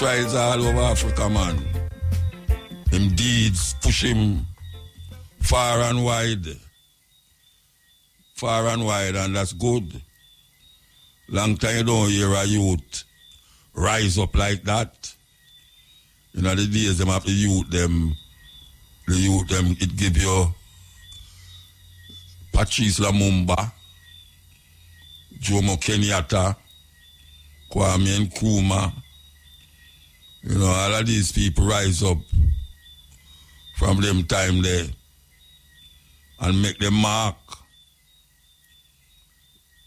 tries all over Africa, man. Him deeds push him far and wide. Far and wide, and that's good. Long time you don't hear a youth rise up like that. You know, the days them have the youth, it give you Patrice Lumumba, Jomo Kenyatta, Kwame Nkrumah. You know, all of these people rise up from them time there and make them mark.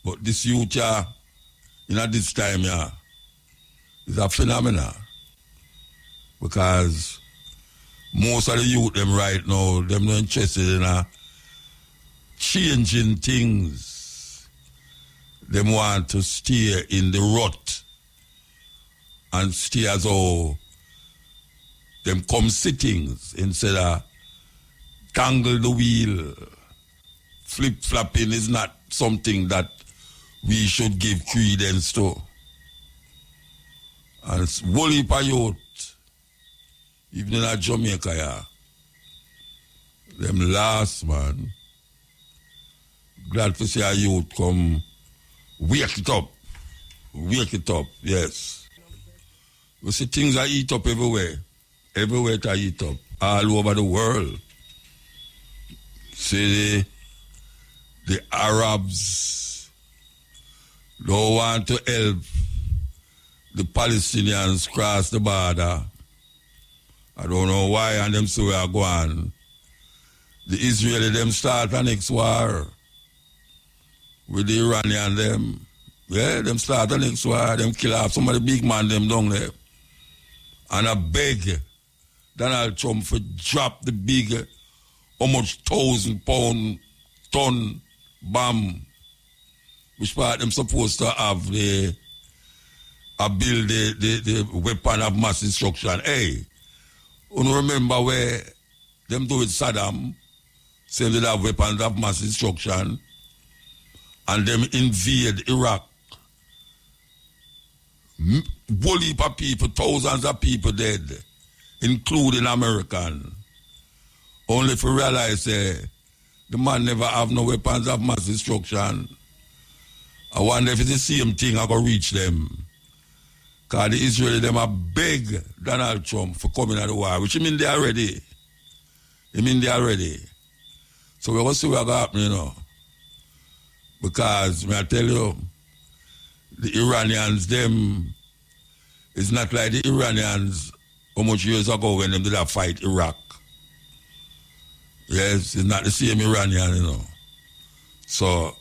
But this youth, this time, is a phenomenon. Because most of the youth, them right now, them not interested in changing things. Them want to stay in the rut and stay as though them come sittings instead of tangle the wheel. Flip-flopping is not something that we should give credence to. And it's whole heap of youth, even in Jamaica, them last, man. Glad to see a youth come wake it up. Wake it up, yes. We see things are eat up everywhere. Everywhere to eat up. All over the world. See the Arabs don't want to help the Palestinians cross the border. I don't know why, and them say we are going. The Israeli them start a next war with the Iranian them. Yeah, them start a next war, them kill off some of the big man them down there. And I beg Donald Trump for drop the big, how much 1,000-pound ton bomb, which part them supposed to have build the weapon of mass destruction. Hey, you remember where them do with Saddam, saying they have weapons of mass destruction, and them invade Iraq. Whole heap of people, thousands of people dead, including American. Only if you realize the man never have no weapons of mass destruction. I wonder if it's the same thing I go reach them. Because the Israeli them are beg Donald Trump for coming at the war, which I mean they are ready. So we're going to see what's going to happen, you know. Because, may I tell you, the Iranians, them, it's not like the Iranians how much years ago when them did a fight Iraq. Yes, it's not the same Iranian, you know. So,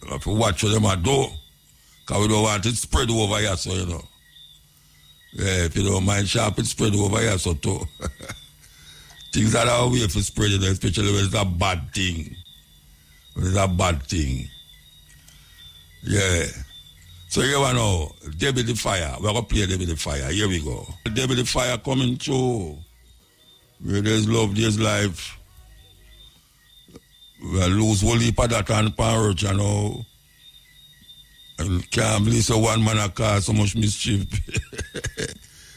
if you watch what them are do, because we don't want it spread over here, so, you know. Yeah, if you don't mind sharp, it spread over here, so, too. Things that are way for spreading, especially when it's a bad thing. When it's a bad thing. Yeah. So here we know, Debbie the Fire. We're going to play Debbie the Fire. Here we go. Debbie the Fire coming through. Where there's love, there's life. We lose whole heap of that on earth, you know. And can't believe so one man a cause so much mischief.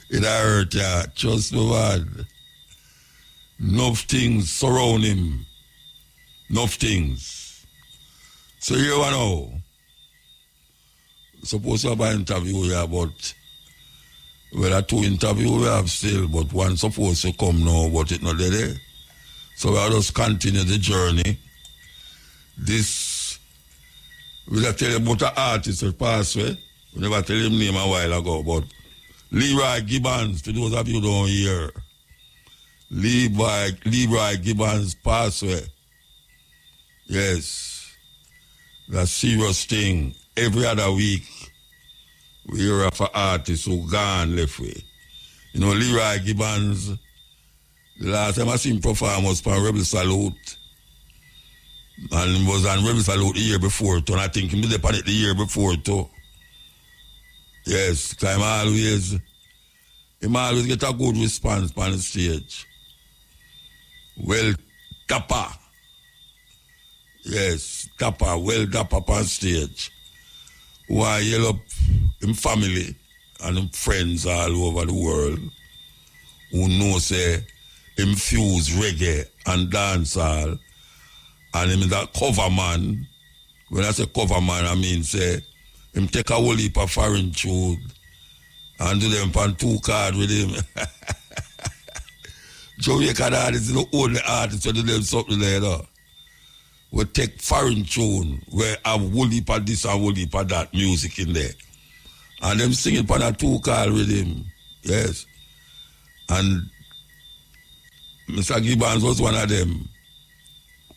It hurt, yeah. Trust me, man. Enough things surround him. Enough things. So here we know. Supposed to have an interview here, but well, 2 interviews we have still, but one supposed to come now, but it's not there. So we'll just continue the journey. This, we'll tell you about an artist who passed away. We never tell him name a while ago, but Leroy Gibbons, for those of you who don't hear, Leroy Gibbons passed away. Yes, that's a serious thing. Every other week, we hear of an artist who gone left way. You know, Leroy Gibbons, the last time I seen him perform was for Rebel Salute. And he was on Rebel Salute the year before too, and I think he was on it the year before too. Yes, because he always get a good response on the stage. Well, dapper. Yes, dapper, well dapper on stage. Who are yell up him family and him friends all over the world who know say him fuse reggae and dancehall, and him is a cover man. When I say cover man, I mean say him take a whole heap of foreign tune and do them on 2 card with him. Jamaican artists is the only artist who do them something like that. We take foreign tune where have whole heap of this and whole heap of that music in there. And them sing it on a 2 card with him. Yes. And Mr. Gibbons was one of them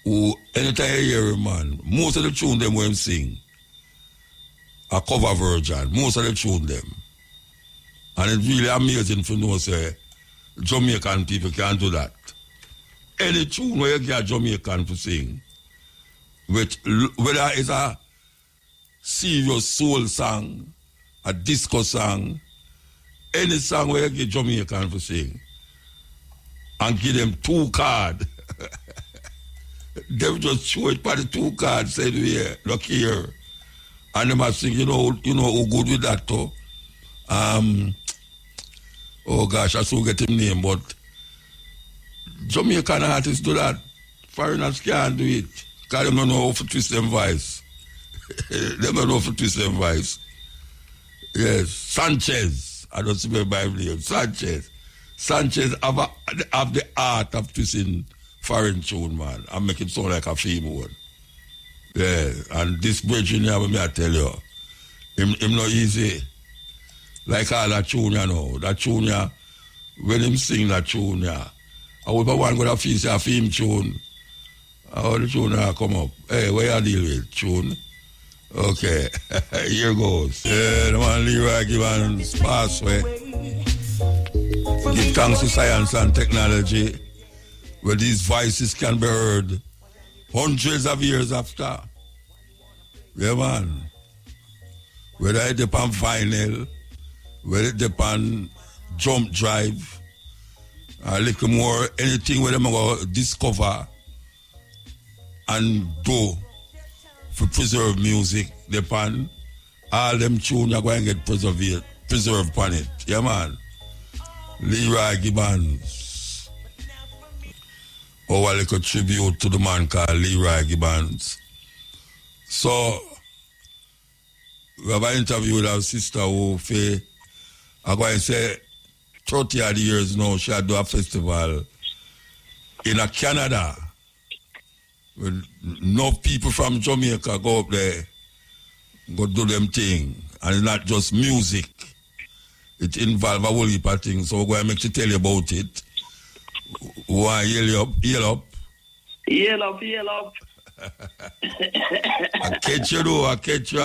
who, anytime you hear him, man, most of the tune them when him sing a cover version. Most of the tune them. And it's really amazing to know, say, Jamaican people can do that. Any tune where you get Jamaican to sing, which, whether it's a serious soul song, a disco song, any song where you get Jamaican to sing, and give them 2 cards. They just show it by the 2 cards, say, yeah, look here. And they must sing, you know who good with that too? Oh gosh, I still get him name, but Jamaican artists do that. Foreigners can't do it. Because they don't know how to twist them voice. They don't know how to twist them voice. Yes, Sanchez. I don't see my Bible name. Sanchez have the art of twisting foreign tune, man, and make it sound like a female one. Yeah, and this bridging here, me I tell you, him not easy. Like all that tune, you know. That tune, yeah, when him sing that tune, yeah, I would one go to feel say a film tune. How the tune come up? Hey, where you deal with? Tune? Okay, here goes. Yeah, the man Leroy Gibbons pass away. Give thanks to science and technology, where these voices can be heard hundreds of years after. Yeah, man. Whether it depend vinyl, whether it depend jump drive, a little more, anything where them go discover and do for preserve music, depend, all them tunes are going to get preserved upon it. Yeah, man. Leroy Gibbons. Our little tribute to the man called Leroy Gibbons. So, we have an interview with our sister who I'm going to say 30 odd years now, she had do a festival in Canada. With no people from Jamaica go up there, go do them thing. And it's not just music. It involves a whole heap of things. So we're going to make you tell you about it. We want to yell up. Yell up. I catch you though, I catch you.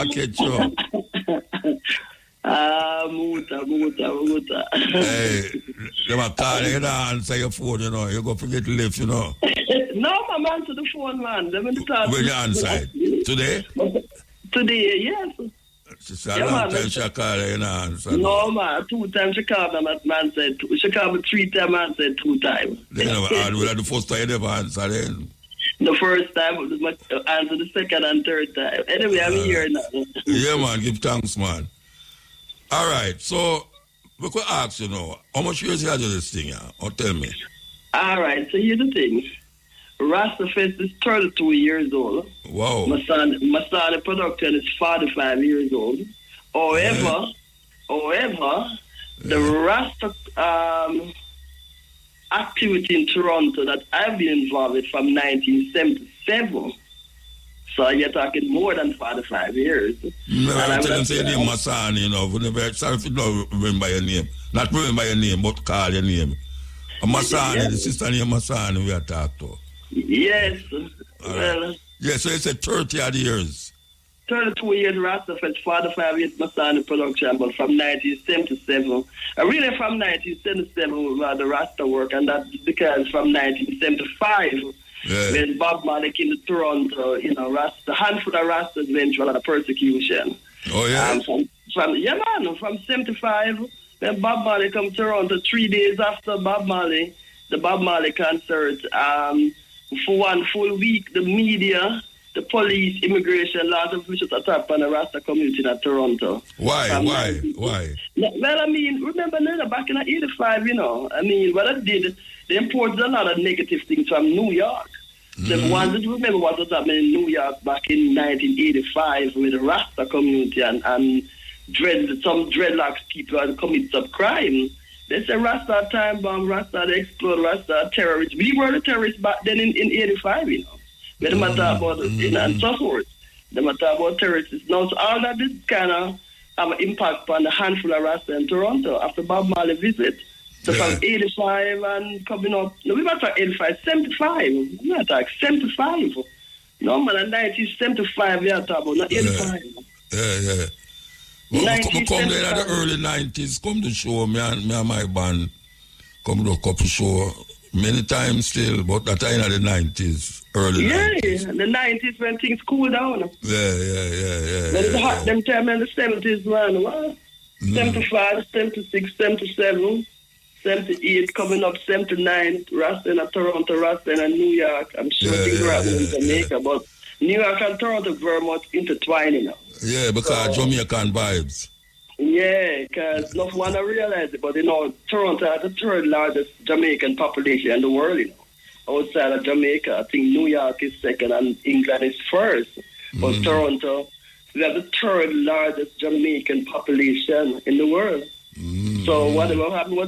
Muta. Hey, they might call you and answer your phone, you know. You go forget to lift, you know. No, I'm answer the phone, man. When you answer today? Today, yes. It's a long time she call you and answer. No, man. 2 times she called me, man said 2. She called me 3 times, man said 2 times. Then the first time you never answer then? The first time, I answer the second and third time. Anyway, I'm here now. Yeah, man. Give thanks, man. All right, so we could ask you now, how much years you had this thing, or tell me? All right, so here's the thing. Rastafari is 32 years old. Wow. My son production is 45 years old. However, the Rasta activity in Toronto that I've been involved with from 1977. So you're talking more than 45 years. No, I'm telling you, your name Masan, you know. Sorry if you don't remember your name. Not remember your name, but call your name. Masan, yes. The sister named Masan we are talking to. Yes. Well, right. Yeah, so it's 30 odd years. 32 years Rastafari, 45 years Masan production, but from 1977. Really from 1977 we had the Rasta work, and that's because from 1975. Yeah. When Bob Marley came to Toronto, you know, a handful of Rastas went through a lot of persecution. Oh, yeah? From 75, when Bob Marley come to Toronto, 3 days after the Bob Marley concert, for one full week, the media the police, immigration, laws of vicious attack on the Rasta community in Toronto. Why? Well, I mean, remember now, back in 85, you know, I mean, what I did, they imported a lot of negative things from New York. The ones that remember what was happening in New York back in 1985 with the Rasta community and some dreadlocks people had committed some crime. They said Rasta time bomb, Rasta they explode, Rasta terrorists. We were the terrorists back then in 85, you know. When they talk about and so forth. They talk about terrorists. Now, so all that did kind of have an impact on the handful of Rasta in Toronto after Bob Marley visit. So from 85 and coming up, no, we might talk 85, 75. We might talk 75. No, man, in 1975, we are talking about, not 85. Yeah. Well, we come there in the early 90s, come to show, me and my band, come to a couple show, many times still, but that time in the 90s, early 90s. Yeah, the 90s when things cool down. Yeah. But it's hot them time in the 70s, man, what? 75, 76, 77, 78, coming up 79, Rasta in Toronto, Rasta in New York. I'm sure things are happening in Jamaica, but New York and Toronto very much intertwined, you know. Yeah, because Jamaican vibes. Yeah, because not one to realize it, but you know, Toronto has the third largest Jamaican population in the world, you know. Outside of Jamaica, I think New York is second and England is first. But Toronto, we have the third largest Jamaican population in the world. So what's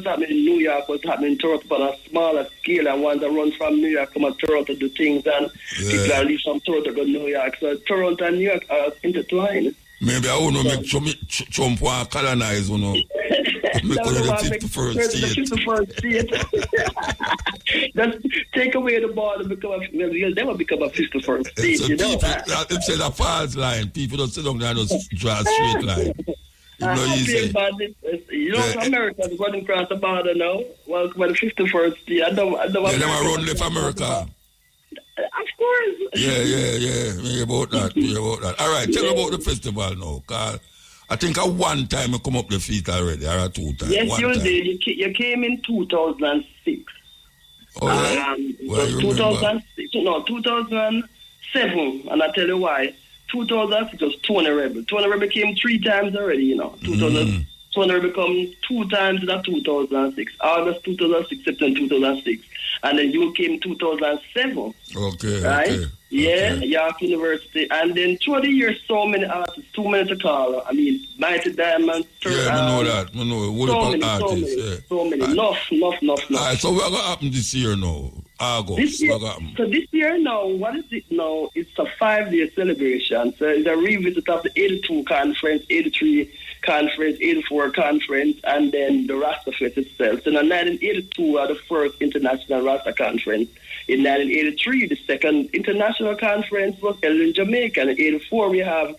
happening in New York, what's happening in Toronto, but on a smaller scale, and ones that run from New York come to Toronto do things, and people that leave from Toronto go to New York. So Toronto and New York are intertwined. Maybe I want to make Trump want to colonize, you know. Make the 51st state. Just take away the border, you'll never become a 51st state, so you know. It's a false line. People don't sit down there and just draw a straight line. You know, America is running across the border now. Well, the 51st state. I don't never run left America. Of course. Yeah. Me about that. All right, tell me about the festival now, Carl. I think at one time I come up the feet already, or 2 times. Yes, you did. You came in 2006. Oh, yeah? Well, 2006. No, 2007. And I tell you why. 2006 was Tony Rebel. Tony Rebel came 3 times already, you know. Tony Rebel come 2 times in 2006. August 2006, September 2006. And then you came 2007. Okay, right? Okay. Yeah, York University. And then through the years, so many artists, too many to call. I mean, Mighty Diamond. I know that. I know. So many. Enough. All right, so what happened this year now? August. So this year now, what is it now? It's a 5-day celebration. So it's a revisit of the 82 conference, 83 conference, 84 conference, and then the Rasta Fest itself. So in 1982 was the first international Rasta conference. In 1983, the second international conference was held in Jamaica. In 1984, we have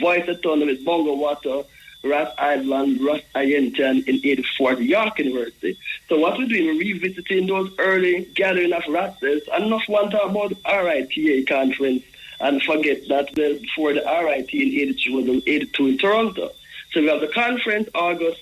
Voice of Thunder with Bongo Water, Ras Island, Ras Ayentan in 1984 at York University. So what we're doing, we're revisiting those early gathering of Rastas. And enough one talk about RITA conference and forget that before the RIT in 1982 was in 1982 in Toronto. So we have the conference August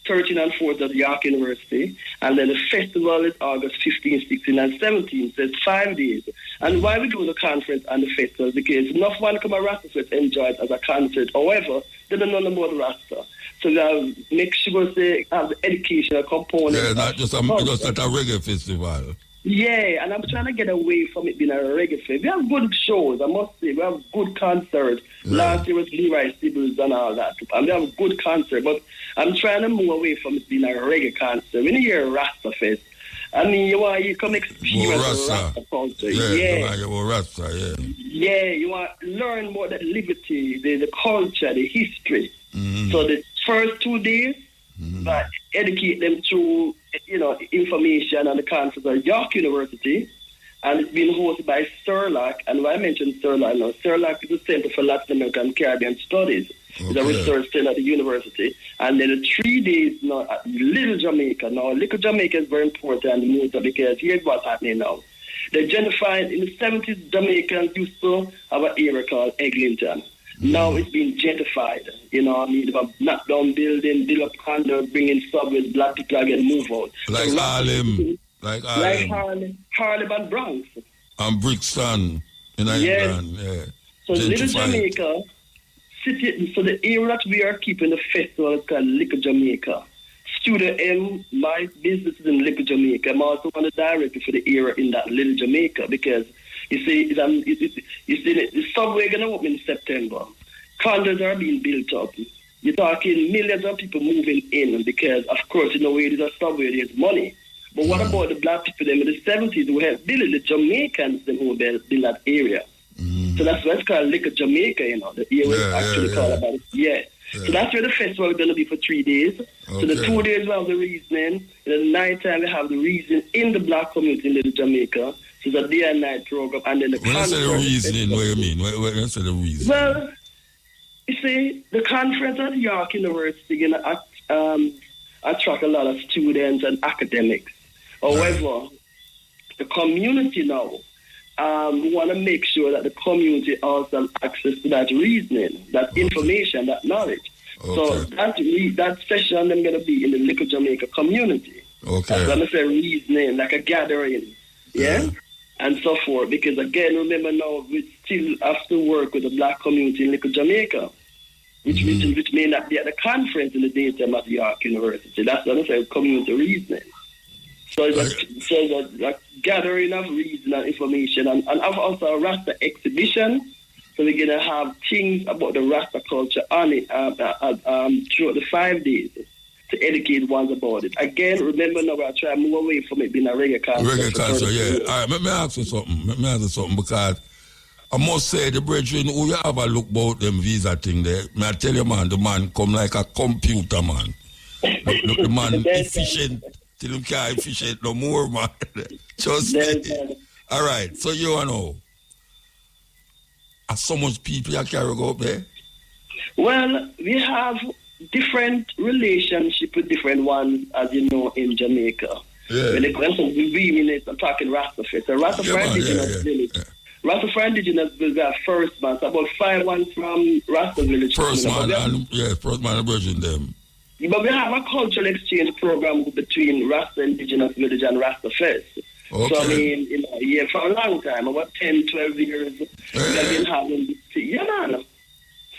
13 and 14 at York University, and then the festival is August 15, 16, and 17. So it's 5 days. And why we do the conference and the festival? Because enough one come a Rasta Fest enjoy it as a concert. However, they don't know about Rasta. So we have make sure they have the educational component. Yeah, not just at a reggae festival. Yeah, and I'm trying to get away from it being a reggae fest. We have good shows, I must say. We have good concerts. Yeah. Last year was Leroy, Gibbons and all that. And we have a good concert, but I'm trying to move away from it being a reggae concert. When you hear Rasta Fest, I mean, you come experience Rasta culture. Yeah. You want to learn more the liberty, the culture, the history. Mm-hmm. So the first 2 days, educate them through, information on the conference at York University, and it's been hosted by CERLAC. And why I mentioned CERLAC now, CERLAC is the Center for Latin American and Caribbean Studies. Okay. It's a research center at the university. And then the 3 days now at Little Jamaica. Now, Little Jamaica is very important in the because here's what's happening now. They gentrified in the 70s, Jamaicans used to have an area called Eglinton. Now it's being gentrified. You know what I mean? They've knocked down buildings, build up condos, bringing subways, black people are getting moved out. Like Harlem. Harlem and Bronx. And Brixton. In England, yeah. So Little Jamaica, city, so the area that we are keeping the festival is called Little Jamaica. Studio M, my business is in Little Jamaica. I'm also one of the director for the area in that Little Jamaica because you see, the subway going to open in September. Condos are being built up. You're talking millions of people moving in because, of course, you know, where there's a subway, there's money. But what about the black people them in the 70s who helped build the Jamaicans them who built that area? So that's what's called Liquor Jamaica, you know. The area actually called about it. Yeah. So that's where the festival is going to be for 3 days. So the 2 days we have the reasoning. And the night time we have the reasoning in the black community in Little Jamaica. So it's a day and night program. And then the when you say the reasoning, what do you mean? When you say the reasoning? Well, you see, the conference at York University is going to attract a lot of students and academics. However, the community now, we want to make sure that the community also has access to that reasoning, that information, that knowledge. So that session I'm going to be in the Little Jamaica community. That's going to say reasoning, like a gathering, and so forth. Because again, remember now, we still have to work with the black community in Little Jamaica, which may not be at the conference in the daytime at York University. That's going to say community reasoning. So it's a gathering of reason and information, and I've also a Rasta exhibition. So we're going to have things about the Rasta culture on it throughout the 5 days to educate ones about it. Again, remember now we're trying to move away from it being a reggae concert. Reggae concert, yeah. All right, let me ask you something. Because I must say, the brethren, who you have a look about them visa thing there, may I tell you, man, the man come like a computer, man. The man efficient. Till him can't efficient no more, man. Just all right, so you know, are so much people you carry go up there? Well, we have different relationship with different ones, as you know, in Jamaica. Yeah. When it comes to women, I'm talking Rastafari. So Rastafari Indigenous Village. Rastafari Indigenous Village are first man. So about 5 ones from Rasta Village. First man, first man virgin them. But we have a cultural exchange program between Rasta Indigenous Village and Rasta Fest. Okay. So, I mean, for a long time, about 10, 12 years, we have been having this. Man.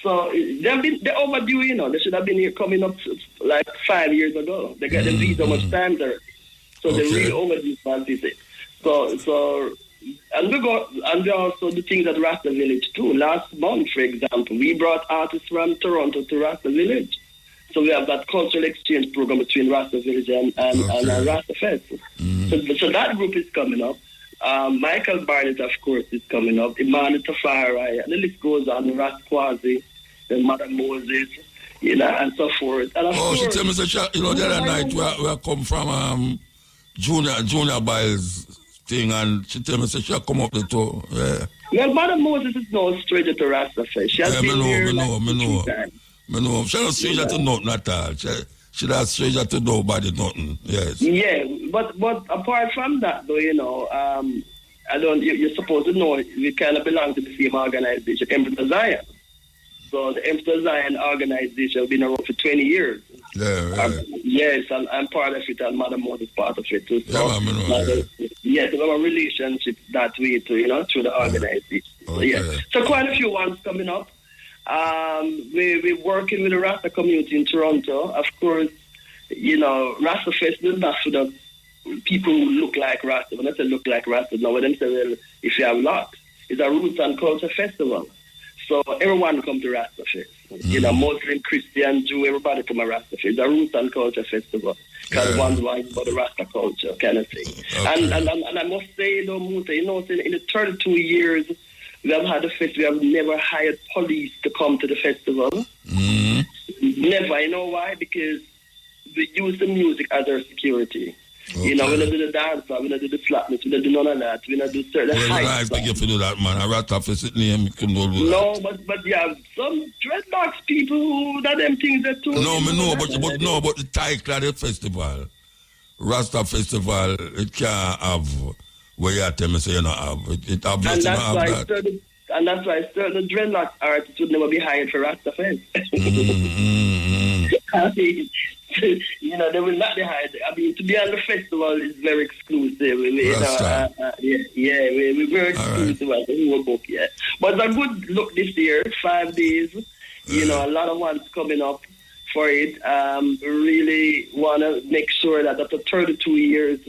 So, they're overdue, you know. They should have been here coming up like 5 years ago. They got the visa much time there. So, they're really overdue for visit. So, and we also the things at Rasta Village too. Last month, for example, we brought artists from Toronto to Rasta Village. So we have that cultural exchange program between Rasta Village and Rasta Fest. So that group is coming up. Michael Barnett, of course, is coming up. Imani Tafari, and the list goes on. Rasquazi, the Mother Moses, and so forth. And she tell me that the other night we come from Junior Biles thing, and she tell me that she come up the toe. Yeah. Well, Mother Moses is no stranger to Rasta Fest. She has been here me know. She's not stranger to nothing at all. She's not stranger to nobody, nothing. Yes. Yeah, but apart from that, though, you're supposed to know we kind of belong to the same organization, Emperor Zion. So the Emperor Zion organization has been around for 20 years. Yeah. Yes, I'm part of it, and Mother Moses is part of it too. So, I know. Yes, we have a relationship that way too, through the organization. Okay. So quite a few ones coming up. We're working with the Rasta community in Toronto. Of course, Rasta Fest is not for the people who look like Rasta. When I say look like Rasta, now when they say, well, if you have locks, it's a roots and culture festival. So everyone come to Rasta Fest. Muslim, Christian, Jew, everybody come to Rasta Fest. It's a roots and culture festival. Because one's about the Rasta culture kind of thing. Okay. And I must say, Muta, in the 32 years we have had a festival, we have never hired police to come to the festival. Never. You know why? Because we use the music as our security. Okay. We don't do the dance, we don't do the slapness, we don't do none of that. We don't do certain heights. I think if you do that, man, a rat off his name, you can do that. No, but you have some dreadlocks people who that them things that too. No, but the title of the festival, Rasta Festival, it can't have where you tell me say you don't have. It obviously don't have that. And that's why certain dreadlocks artists would never be hired for Rasta Fest. you know, they will not be hide. I mean, to be on the festival is very exclusive. We're very exclusive as a whole book, yeah. But a good look this year, 5 days. You know, a lot of ones coming up for it. We really want to make sure that after 32 years,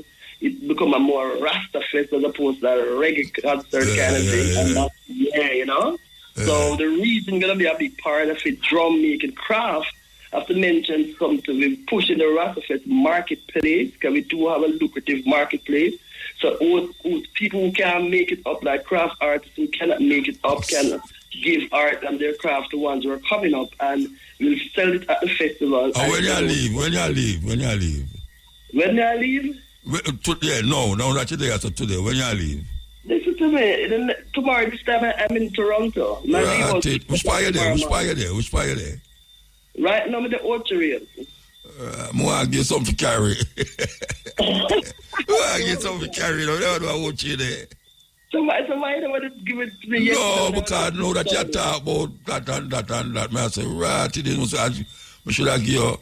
it become a more Rasta fest as opposed to a reggae concert kind of thing. And that's, you know. So the reason going to be a big part of it, drum making, craft. I have to mention something. We're pushing the Rasta Fest marketplace because we do have a lucrative marketplace. So all people who can't make it up, like craft artists who cannot make it up, can give art and their craft to ones who are coming up, and we'll sell it at the festival. Oh, when you leave? When you leave? Today, no, not today, so today. When you leave? Listen to me. Tomorrow, this time, I'm in Toronto. Which part you there? Right now, I'm in the Orchard. I want to get something to carry. I want to get something to carry. I don't know what you there. So why don't want to give it to me? No, because I know that you talk about that and that. I say, right, I should have give you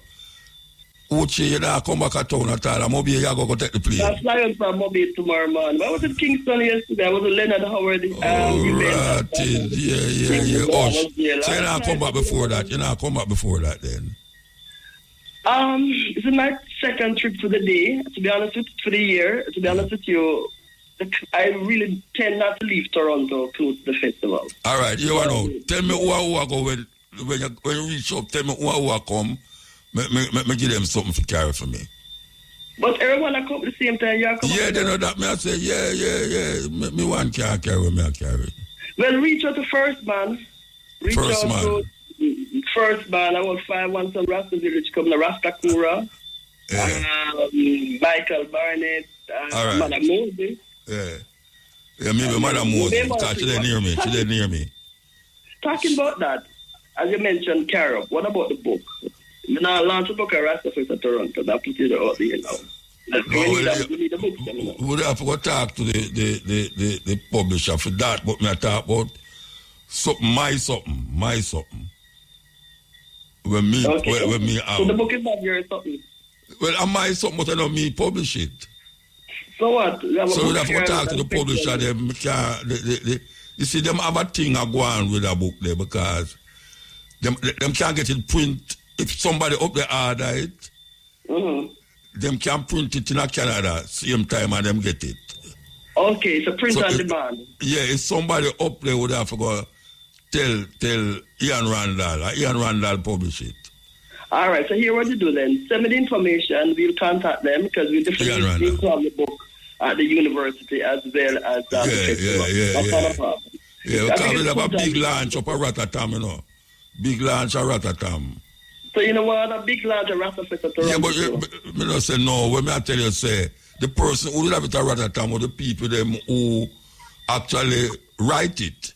Uchi, you know, come back at town at all. I'm going to go take the plane. I'm flying from Mobile tomorrow morning. I was in Kingston yesterday. I was in Leonard Howard. Yeah. Oh, so you not come back before that? Then? It's my second trip for the day, to be honest with for the year. To be honest with you, I really tend not to leave Toronto close to the festival. All right, you know, tell me who go when you reach up, tell me who come. Me give them something to carry for me. But everyone I come at the same time, you come. Yeah, they know that. Me I say, yeah. Me one can't carry, me I carry. Well, reach out to First Man. First Man. I want 5 months from Rasta Village, come to Rastakura. Michael Barnett, Madam Moses. Yeah, maybe Madam Moses, because she didn't near me. Talking about that, as you mentioned, Carol, what about the book? You know, I launched a book at Rastafari in Toronto. That put it out there, you know. We need the book. Would have to talk to the publisher for that, but me talk about my something. When me out. So the book is not your something. Well, I'm my something, but I know me publish it. So what? So we have to talk to the publisher. You see, them have a thing I go on with a book there because them can't get it print. If somebody up there order it, them can print it in Canada same time and them get it. Okay, so print on demand. Yeah, if somebody up there would have to go tell Ian Randall publish it. All right, so here what you do then. Send me the information, we'll contact them because we definitely need to have the book at the university as well as the festival. That's not a problem. Yeah, because we have a big launch up at Rotterdam, you know. Big launch at Rotterdam. So you know what, a big launch at Rastafari Toronto. Yeah, but me not say no. When I tell you, say the person who have it at Rotterdam or the people them who actually write it.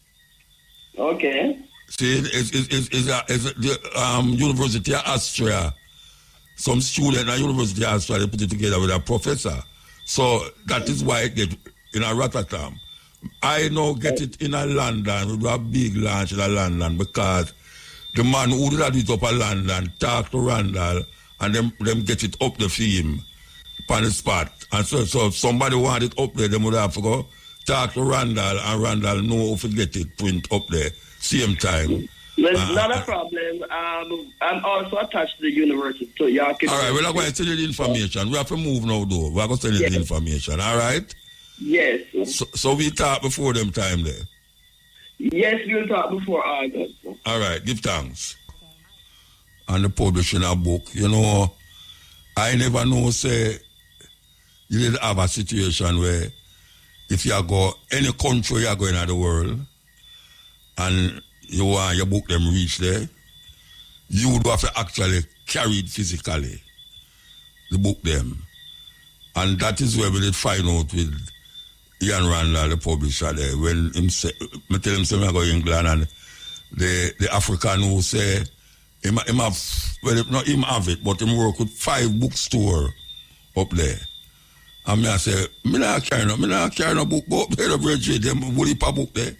Okay. See, it's the University of Austria. Some student at University of Austria, they put it together with a professor. So that is why it get in a Rotterdam. I now get it in a London. We do a big launch in a London because the man who did it up in London talk to Randall and them get it up the film on the spot. And so if somebody want it up there, they would have to go talk to Randall and Randall know if to get it print up there same time. Well, not a problem. I'm also attached to the university, so y'all can... All right, we're not going to send you the information. We have to move now, though. We're going to send you the information, all right? Yes. So we talk before them time there? Yes, we'll talk before August. All right, give thanks. And the publishing a book, you know, I never know, say, you did have a situation where if you go any country you go in the world and you want your book them reach there, you would have to actually carry it physically, the book them. And that is where we did find out with Ian Randall, the publisher there, when him say, I tell him I go to England and the African who say, him have, well, not him have it, but him work with 5 bookstore up there. And I say, I not carry no book, go up there, the bridge, them woolly book there.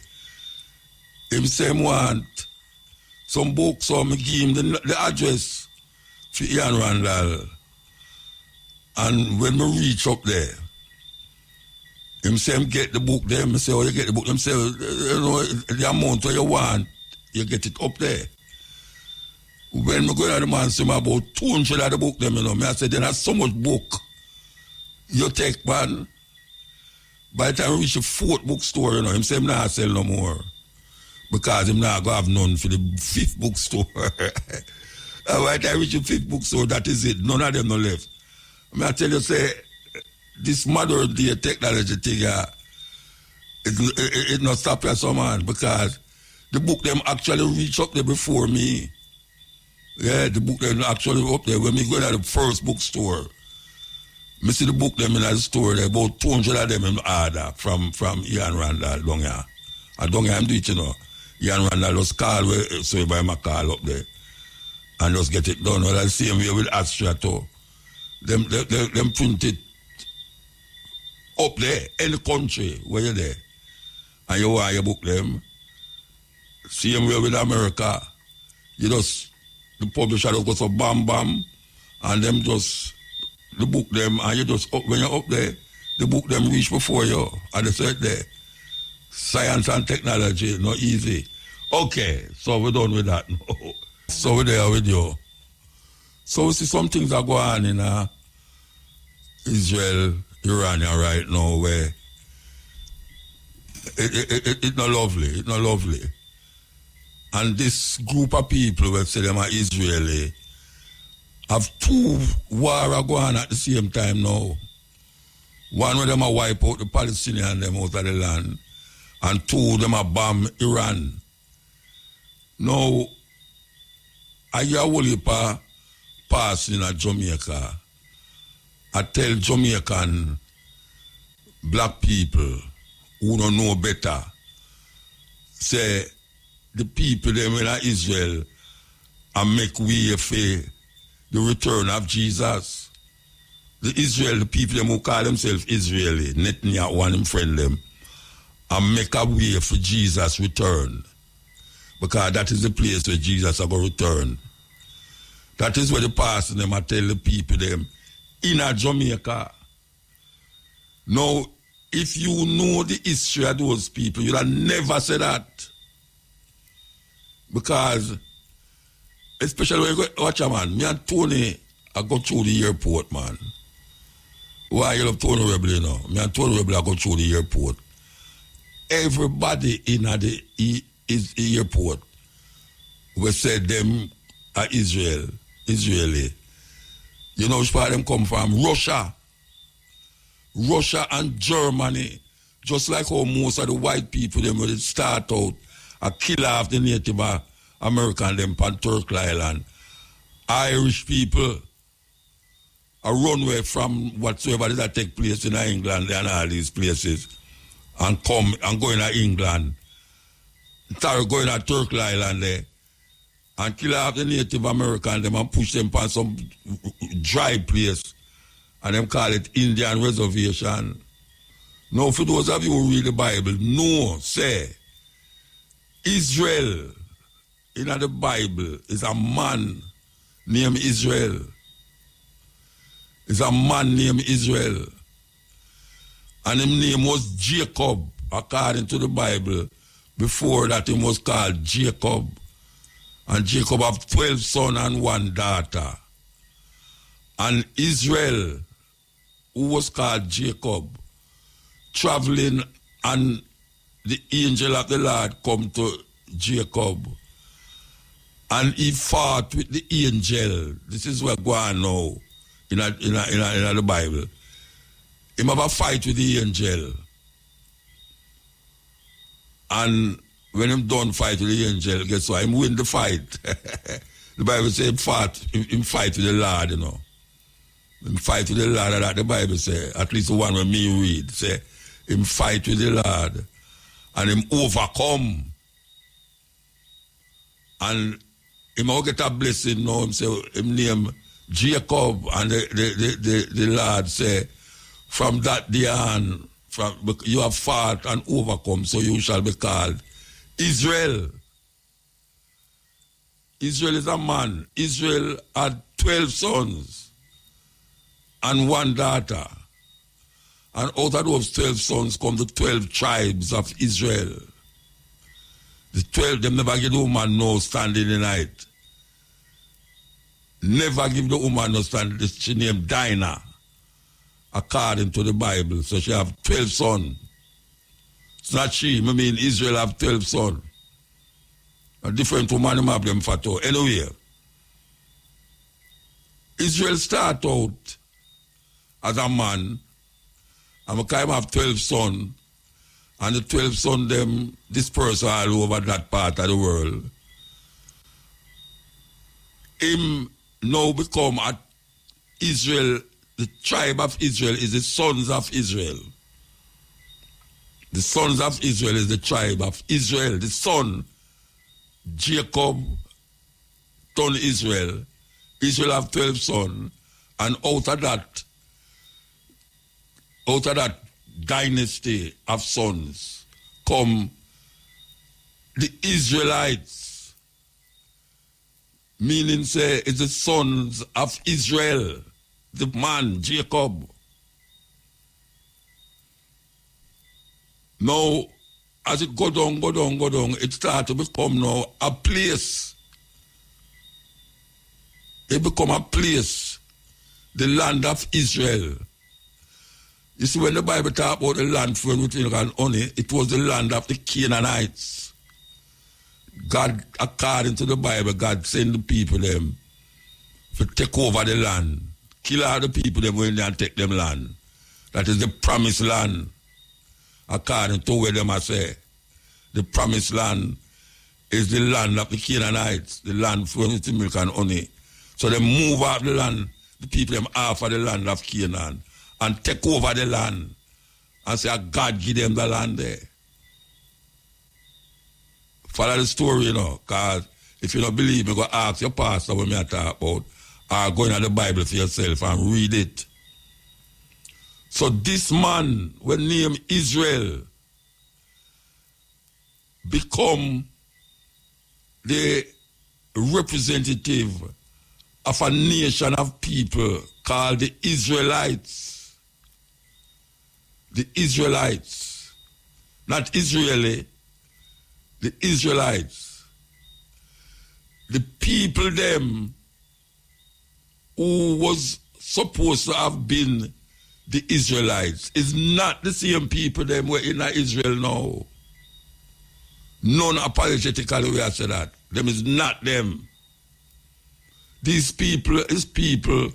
Him say, him want some books, so I give him the address for Ian Randall. And when we reach up there, him say him get the book there. I say, oh, you get the book. Him say, you know, the amount that you want, you get it up there. When we go to the man, say about 200 of the book them, you know. I said, then there's so much book you take, man. By the time we reach the 4th bookstore, you know, him say him not sell no more. Because him not go have none for the 5th bookstore. And by the time we reach the 5th bookstore, that is it. None of them no left. I tell you, say, this modern day technology thing, it not stop you so, man, because the book them actually reach up there before me. Yeah, the book them actually up there. When we go to the first bookstore, I see the book them in the store, there about 200 of them in order from Ian Randall down here. And down here I'm doing it, you know. Ian Randall just call, so by my call up there. And just get it done. Well, the same way with Astra too. Them print it up there, in the country, where you're there. And you want your book them. Same way with America. You just, the publisher just go so bam bam, and them just, the book them, and you just, when you're up there, the book them reach before you, and they said there. Science and technology, not easy. Okay, so we're done with that. So we're there with you. So we see some things that go on in Israel, Iran right now, where it's not lovely, it's not lovely. And this group of people who say them are Israeli have 2 wars going on at the same time now. One where them are wipe out the Palestinians them out of the land, and 2 them are bomb Iran. Now, I hear a whole heap of passing in Jamaica. I tell Jamaican black people who don't know better, say the people them in Israel and make way for the return of Jesus. The Israel, the people them who call themselves Israeli, Netanyahu and him friend them, and make a way for Jesus' return. Because that is the place where Jesus is going to return. That is where the pastor them I tell the people them in a Jamaica. Now, if you know the history of those people, you'll never say that. Because, especially when you go, watch a man, me and Tony, I go through the airport, man. Why you love Tony Rebel, you know? Me and Tony Rebel, I go through the airport. Everybody in the airport we said them are Israeli. You know which part of them come from? Russia and Germany. Just like how most of the white people them will start out a kill off the Native American them on Turkey Island. Irish people a runway from whatsoever that take place in England and all these places and come and go in England. Start going to Turkey Island there and kill off the Native American them and push them on some dry place and them call it Indian Reservation. Now for those of you who read the Bible, no, say Israel in the Bible is a man named Israel. It's a man named Israel. And his name was Jacob, according to the Bible. Before that, he was called Jacob. And Jacob had 12 sons and 1 daughter. And Israel, who was called Jacob, traveling, and the angel of the Lord come to Jacob. And he fought with the angel. This is what going on now in the Bible. He have a fight with the angel. And when him done fight with the angel, guess what? Him win the fight. The Bible says him fight with the Lord, you know. Him fight with the Lord, that the Bible say, at least the one when me read, say, him fight with the Lord and him overcome. And him will get a blessing now, him say, him name Jacob, and the Lord say, from that day on, you have fought and overcome, so you shall be called Israel. Israel is a man. Israel had 12 sons and 1 daughter. And out of those 12 sons come the 12 tribes of Israel. The 12, them never give the woman no stand in the night. Never give the woman no stand. She named Dinah, according to the Bible. So she have 12 sons. It's not she. I mean, Israel have 12 sons. A different woman have them for two. Anyway, Israel start out as a man, and kind of have 12 sons, and the 12 sons them disperse all over that part of the world. Him now become a Israel, the tribe of Israel is the sons of Israel. The sons of Israel is the tribe of Israel. The son, Jacob, son Israel. Israel have 12 sons, and out of that dynasty of sons come the Israelites, meaning say it's the sons of Israel, the man Jacob. Now, as it go down, it starts to become now a place. It become a place, the land of Israel. You see, when the Bible talk about the land flowing with milk and honey, it was the land of the Canaanites. God, according to the Bible, God sent the people them to take over the land. Kill all the people them when they take them land. That is the promised land. According to where them I say. The promised land is the land of the Canaanites, the land flowing with milk and honey. So they move out the land, the people them off of the land of Canaan, and take over the land and say, God give them the land there. Follow the story, you know, because if you don't believe me, go ask your pastor what I talk about, or go into the Bible for yourself and read it. So this man, when named Israel, become the representative of a nation of people called the Israelites. The Israelites. Not Israeli, the Israelites. The people them who was supposed to have been the Israelites is not the same people them were in Israel now. Non-apologetically we have said that. Them is not them. These people is people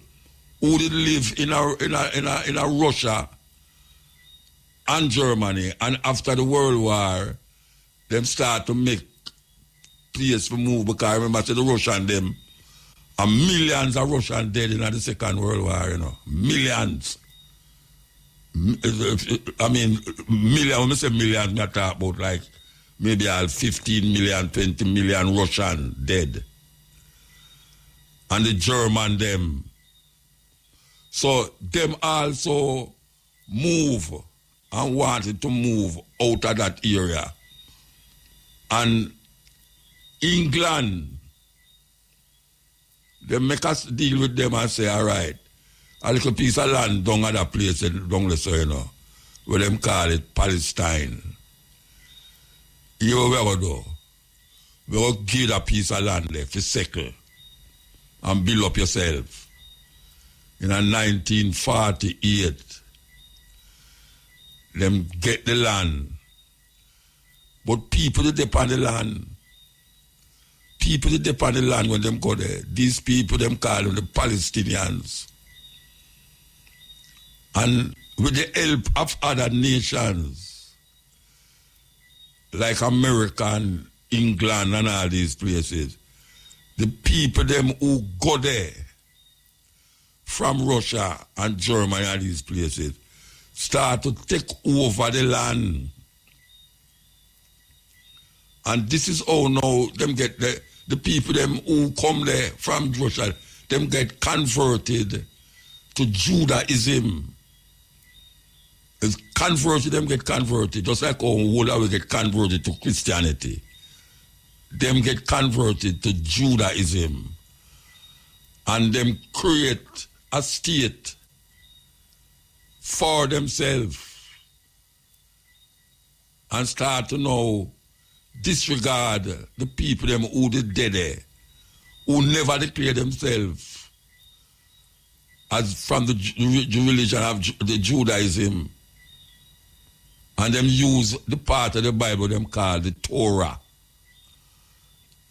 who did live in a Russia and Germany, and after the World War, them start to make place to move, because I remember the Russian them, and millions of Russians dead in the Second World War, you know. Millions. I mean, millions, when I say millions, I talk about like maybe 15 million, 20 million Russian dead. And the German them. So them also move and wanted to move out of that area. And England, they make us deal with them and say, all right, a little piece of land down at that place, down the soil, you know, where them call it Palestine. Here we go do. We will give a piece of land there for settle and build up yourself. In 1948, them get the land. But people that depend on the land, people that depend on the land when them go there, these people, them call them the Palestinians. And with the help of other nations, like America and England and all these places, the people them who go there from Russia and Germany and these places start to take over the land. And this is how now them get the people them who come there from Russia, them get converted to Judaism. It's converted, them get converted, just like how we get converted to Christianity. them get converted to Judaism and them create a state for themselves and start to now disregard the people them who did dead, who never declare themselves as from the religion of the Judaism, and them use the part of the Bible them call the Torah.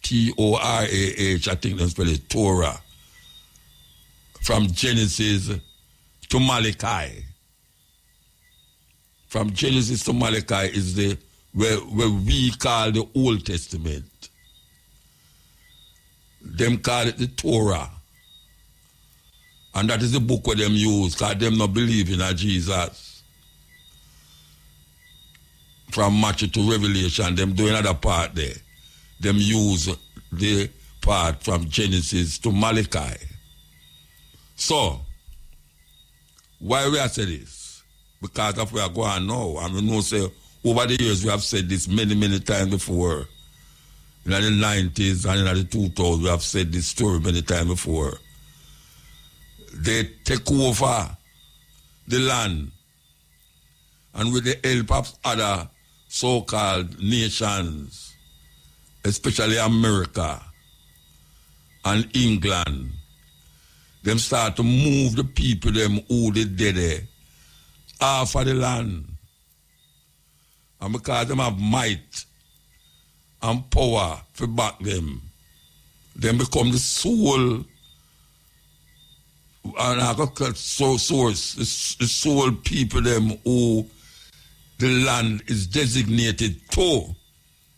Torah, I think they spell it Torah. From Genesis to Malachi. From Genesis to Malachi is the where we call the Old Testament. Them call it the Torah. And that is the book where them use, because them not believe in a Jesus. From Matthew to Revelation, them do another part there. Them use the part from Genesis to Malachi. So, why we are saying this? Because if we are going now, and we know say, over the years we have said this many, many times before. In the 90s and in the 2000s, we have said this story many times before. They take over the land, and with the help of other so-called nations, especially America and England, them start to move the people them who they did there off of the land. And because them have might and power to back them, them become the sole and source, the sole people them who the land is designated to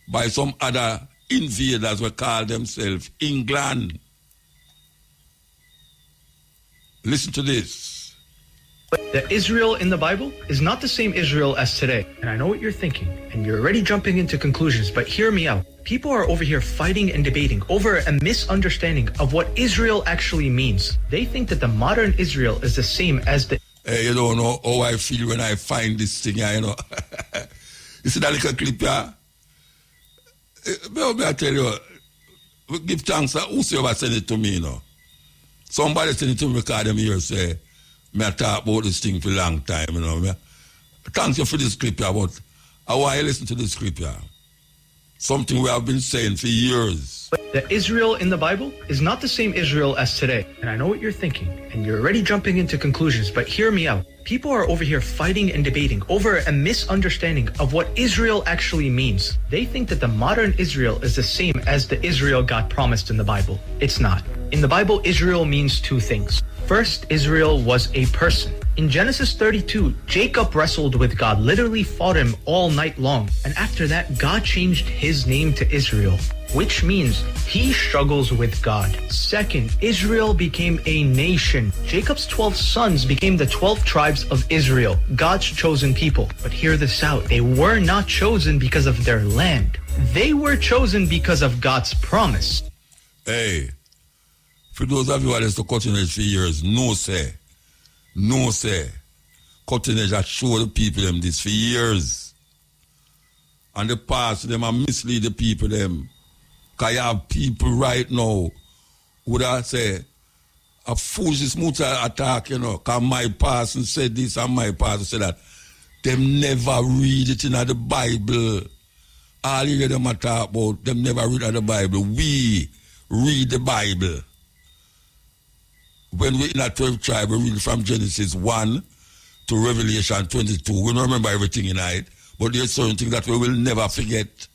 by some other invaders who call themselves England. Listen to this. The Israel in the Bible is not the same Israel as today. And I know what you're thinking, and you're already jumping into conclusions, but hear me out. People are over here fighting and debating over a misunderstanding of what Israel actually means. They think that the modern Israel is the same as the... Hey, you don't know how I feel when I find this thing here, you know. You see that little clip here? I tell you, give thanks to whosoever sent it to me, you know. Somebody sent it to me because them here say, I talk about this thing for a long time, you know. Thanks you for this clip here, but I want you to listen to this clip here. Something we have been saying for years. The Israel in the Bible is not the same Israel as today. And I know what you're thinking, and you're already jumping into conclusions, but hear me out. People are over here fighting and debating over a misunderstanding of what Israel actually means. They think that the modern Israel is the same as the Israel God promised in the Bible. It's not. In the Bible, Israel means two things. First, Israel was a person. In Genesis 32, Jacob wrestled with God, literally fought him all night long. And after that, God changed his name to Israel, which means he struggles with God. Second, Israel became a nation. Jacob's 12 sons became the 12 tribes of Israel, God's chosen people. But hear this out. They were not chosen because of their land. They were chosen because of God's promise. Hey, for those of you who are to cutting edge for years, no say. Cutting edge has showed the people them this for years. And the past them and mislead the people them. Because you have people right now who that say a foolish muta attack, you know, because my pastor said this and my pastor said that. Them never read it in the Bible. All you hear them talk about, them never read the Bible. We read the Bible. When we're in a 12 tribe, we read from Genesis 1 to Revelation 22. We don't remember everything in it, but there's certain things that we will never forget.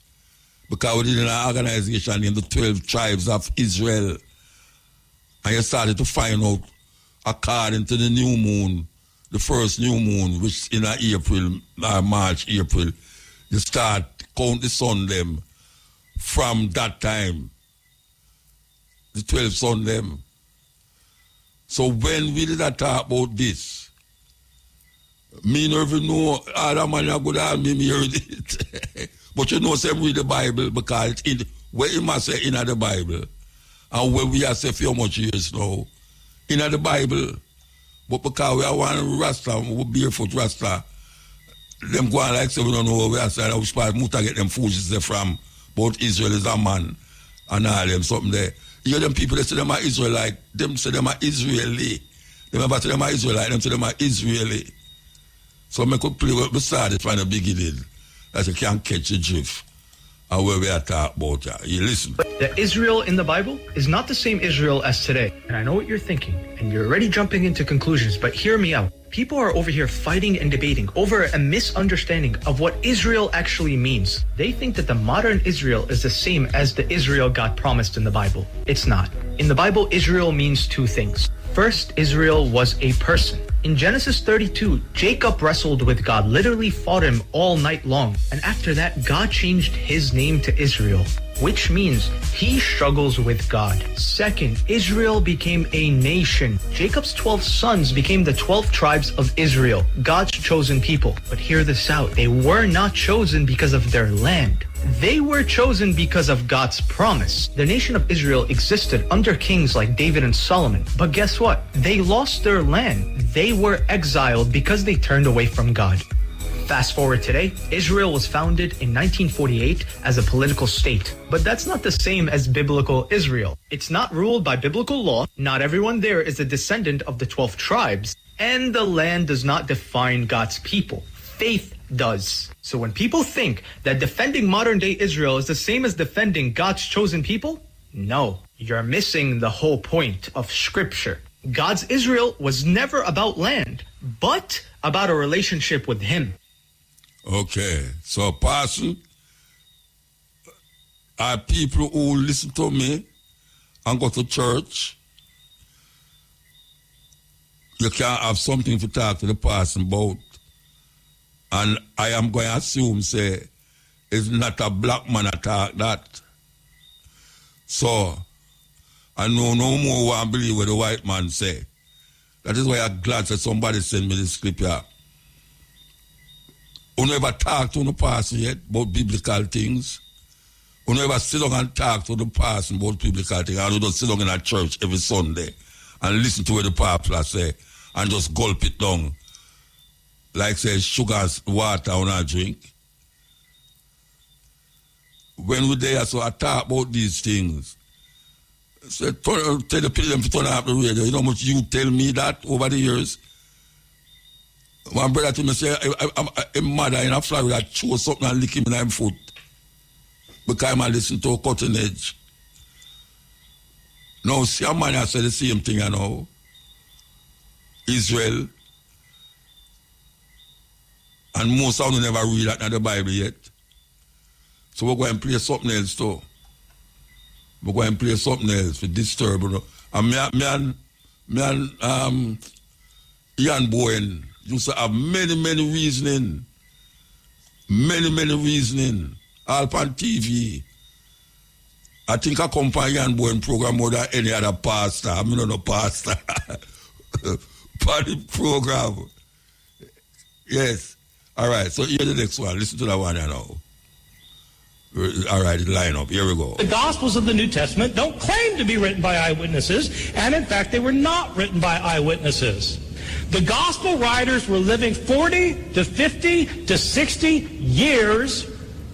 Because we did an organization in the 12 tribes of Israel. And you started to find out, according to the new moon, the first new moon, which in April, March, April, you start count the sun them from that time. The 12 sun them. So when we did talk about this, me never know other man are good at me heard it. But you know, say read the Bible because it's in where you must say in the Bible. And where we are say for how much years now. In the Bible. But because we are one Rasta, we barefoot Rasta, them go on like say we don't know where we are saying which part Muta get them foolishness from. But Israel is a man. and all them something there. You hear them people, they say them are Israelite, them say them are Israeli. They never say them are Israelite, them say them are Israeli. So I could play what we started from the beginning, that you can't catch the drift. And where we are talking about, you listen. The Israel in the Bible is not the same Israel as today. And I know what you're thinking, and you're already jumping into conclusions, but hear me out. People are over here fighting and debating over a misunderstanding of what Israel actually means. They think that the modern Israel is the same as the Israel God promised in the Bible. It's not. In the Bible, Israel means two things. First, Israel was a person. In Genesis 32, Jacob wrestled with God, literally fought him all night long. And after that, God changed his name to Israel, which means he struggles with God. Second, Israel became a nation. Jacob's 12 sons became the 12 tribes of Israel, God's chosen people. But hear this out. They were not chosen because of their land. They were chosen because of God's promise. The nation of Israel existed under kings like David and Solomon. But guess what? They lost their land. They were exiled because they turned away from God. Fast forward today, Israel was founded in 1948 as a political state. But that's not the same as biblical Israel. It's not ruled by biblical law. Not everyone there is a descendant of the 12 tribes. And the land does not define God's people. Faith does. So when people think that defending modern day Israel is the same as defending God's chosen people, no, you're missing the whole point of Scripture. God's Israel was never about land, but about a relationship with Him. Okay, so Pastor, are people who listen to me and go to church, you can have something to talk to the person about. And I am going to assume, say, it's not a black man attack that. So, I know no more want to believe what the white man say. That is why I'm glad that somebody sent me this clip here. You never talk to the person yet about biblical things. You never sit down and talk to the person about biblical things. And you just sit down in a church every Sunday and listen to what the pastor say and just gulp it down. Like say sugar, water, or not drink. When we there, so I talk about these things. So tell the people to turn off the radio. You know how much you tell me that over the years? My brother to me say, a mother in a Florida chew something and lick him in his foot. Because I listen to a cutting edge. Now, see a man say the same thing, you know. Israel. And most of them never read that in the Bible yet. So we're going to play something else too. We're going to play something else to disturb. You know. And me and Ian Bowen used to have many reasoning. Many reasoning. All on TV. I think I come from Ian Bowen program more than any other pastor. I mean, no pastor. Party program. Yes. All right, so here's the next one. Listen to that one now. All right, line up. Here we go. The Gospels of the New Testament don't claim to be written by eyewitnesses, and in fact, they were not written by eyewitnesses. The Gospel writers were living 40 to 50 to 60 years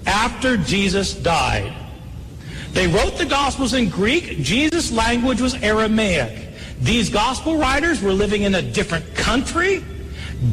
after Jesus died. They wrote the Gospels in Greek. Jesus' language was Aramaic. These Gospel writers were living in a different country.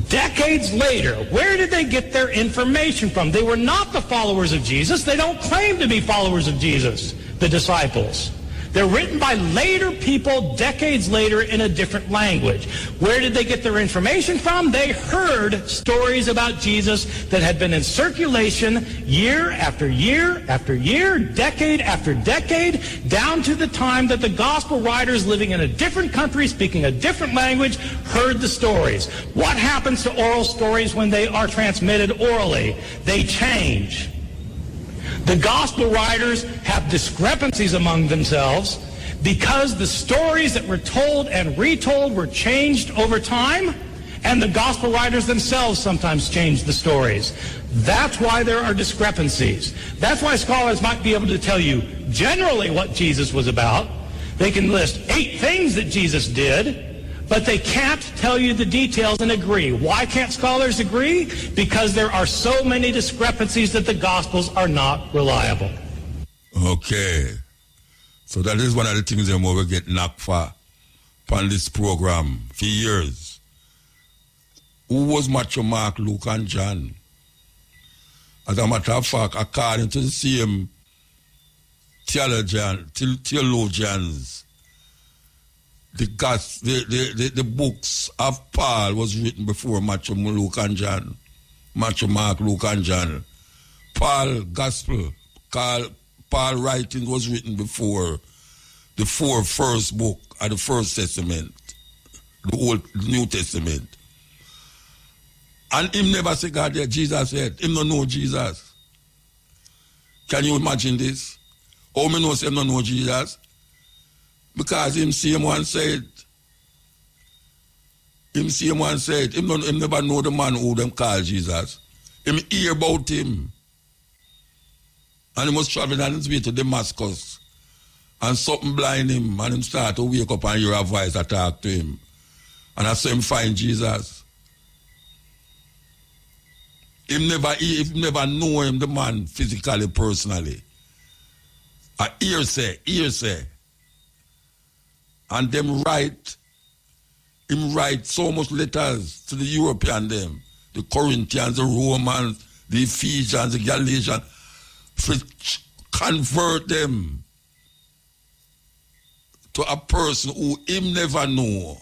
Decades later, where did they get their information from? They were not the followers of Jesus. They don't claim to be followers of Jesus, the disciples. They're written by later people, decades later, in a different language. Where did they get their information from? They heard stories about Jesus that had been in circulation year after year after year, decade after decade, down to the time that the gospel writers living in a different country, speaking a different language, heard the stories. What happens to oral stories when they are transmitted orally? They change. The gospel writers have discrepancies among themselves because the stories that were told and retold were changed over time, and the gospel writers themselves sometimes changed the stories. That's why there are discrepancies. That's why scholars might be able to tell you generally what Jesus was about. They can list 8 things that Jesus did, but they can't tell you the details and agree. Why can't scholars agree? Because there are so many discrepancies that the Gospels are not reliable. Okay. So that is one of the things that we get knocked for on this program for years. Who was Macho Mark, Luke, and John? As a matter of fact, according to the same theologians, the books of Paul was written before Macho Luke and John. Macho Mark, Luke, and John. Paul Gospel, Paul writing was written before the four first book of the First Testament, the New Testament. And him never said God there, Jesus said. Him don't know Jesus. Can you imagine this? How many know him don't know Jesus? Because him same one said, him never know the man who them call Jesus. Him hear about him. And he was traveling on his way to Damascus. And something blind him. And him start to wake up and hear a voice that talk to him. And I saw him find Jesus. Him never know him, the man, physically, personally. A hearsay. And them him write so much letters to the European them, the Corinthians, the Romans, the Ephesians, the Galatians, to convert them to a person who him never know.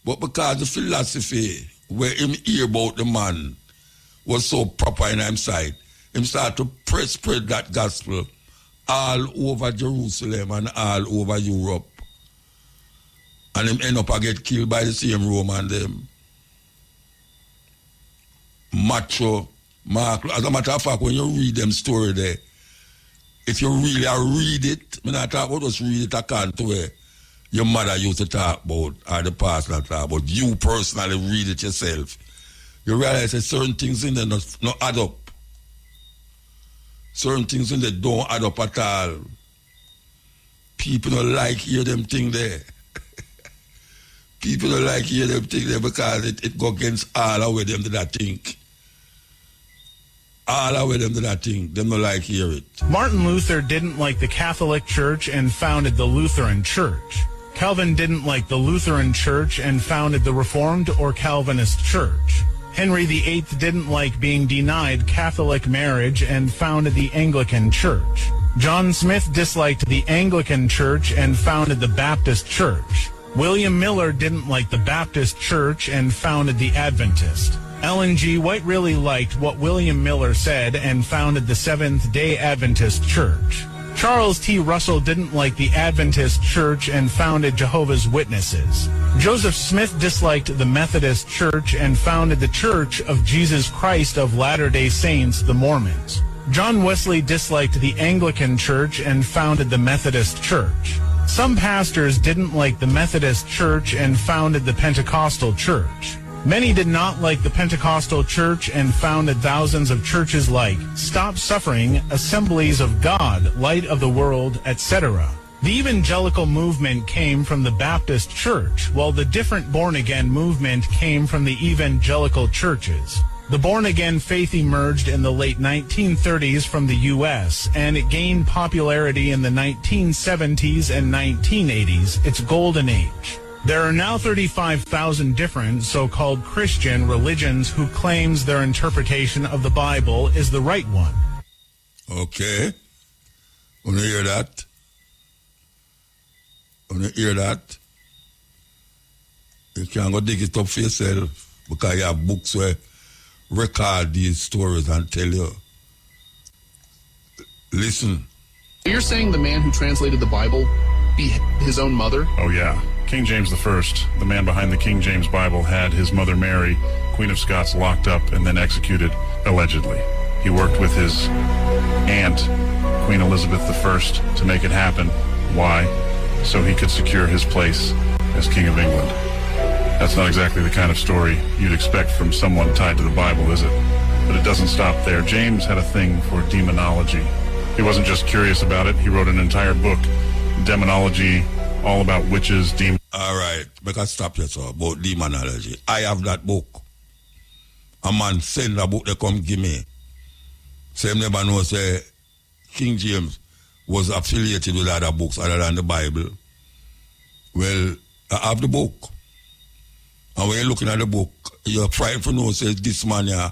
But because the philosophy where him hear about the man was so proper in his sight, him start to spread that gospel all over Jerusalem and all over Europe. And him end up and get killed by the same Roman them. Macho, Mark. As a matter of fact, when you read them story there, if you really read it, I not talk about just read it, I can't to where your mother used to talk about, or the pastor talk about. You personally read it yourself. You realize that certain things in there not add up. Certain things in there don't add up at all. People don't like hear them thing there. People don't like hear them thing there because it go against all of them that think. All of them that think. Them don't like hear it. Martin Luther didn't like the Catholic Church and founded the Lutheran Church. Calvin didn't like the Lutheran Church and founded the Reformed or Calvinist Church. Henry VIII didn't like being denied Catholic marriage and founded the Anglican Church. John Smith disliked the Anglican Church and founded the Baptist Church. William Miller didn't like the Baptist Church and founded the Adventist. Ellen G. White really liked what William Miller said and founded the Seventh-day Adventist Church. Charles T. Russell didn't like the Adventist Church and founded Jehovah's Witnesses. Joseph Smith disliked the Methodist Church and founded the Church of Jesus Christ of Latter-day Saints, the Mormons. John Wesley disliked the Anglican Church and founded the Methodist Church. Some pastors didn't like the Methodist Church and founded the Pentecostal Church. Many did not like the Pentecostal Church and founded thousands of churches like Stop Suffering, Assemblies of God, Light of the World, etc. The evangelical movement came from the Baptist Church, while the different born-again movement came from the evangelical churches. The born-again faith emerged in the late 1930s from the U.S., and it gained popularity in the 1970s and 1980s, its golden age. There are now 35,000 different so-called Christian religions who claims their interpretation of the Bible is the right one. Okay. Wanna hear that? You can't go dig it up for yourself because you have books where record these stories and tell you. Listen. You're saying the man who translated the Bible be his own mother? Oh, yeah. King James I, the man behind the King James Bible, had his mother Mary, Queen of Scots, locked up and then executed, allegedly. He worked with his aunt, Queen Elizabeth I, to make it happen. Why? So he could secure his place as King of England. That's not exactly the kind of story you'd expect from someone tied to the Bible, is it? But it doesn't stop there. James had a thing for demonology. He wasn't just curious about it. He wrote an entire book, Demonology, all about witches, demons. All right, because stop yourself about demonology. I have that book. A man send a book they come give me. Say never know, say King James was affiliated with other books other than the Bible. Well, I have the book. And when you're looking at the book, you're frightened to know, says this man here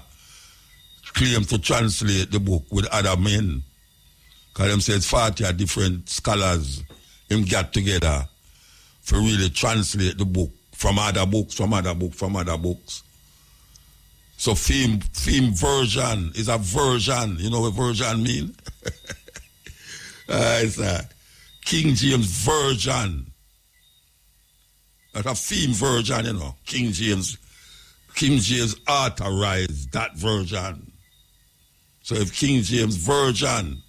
claims to translate the book with other men. Because them says 40 different scholars him get together to really translate the book from other books. So film version is a version. You know what version mean? It's a King James version. That's a film version, you know. King James authorized that version. So if King James version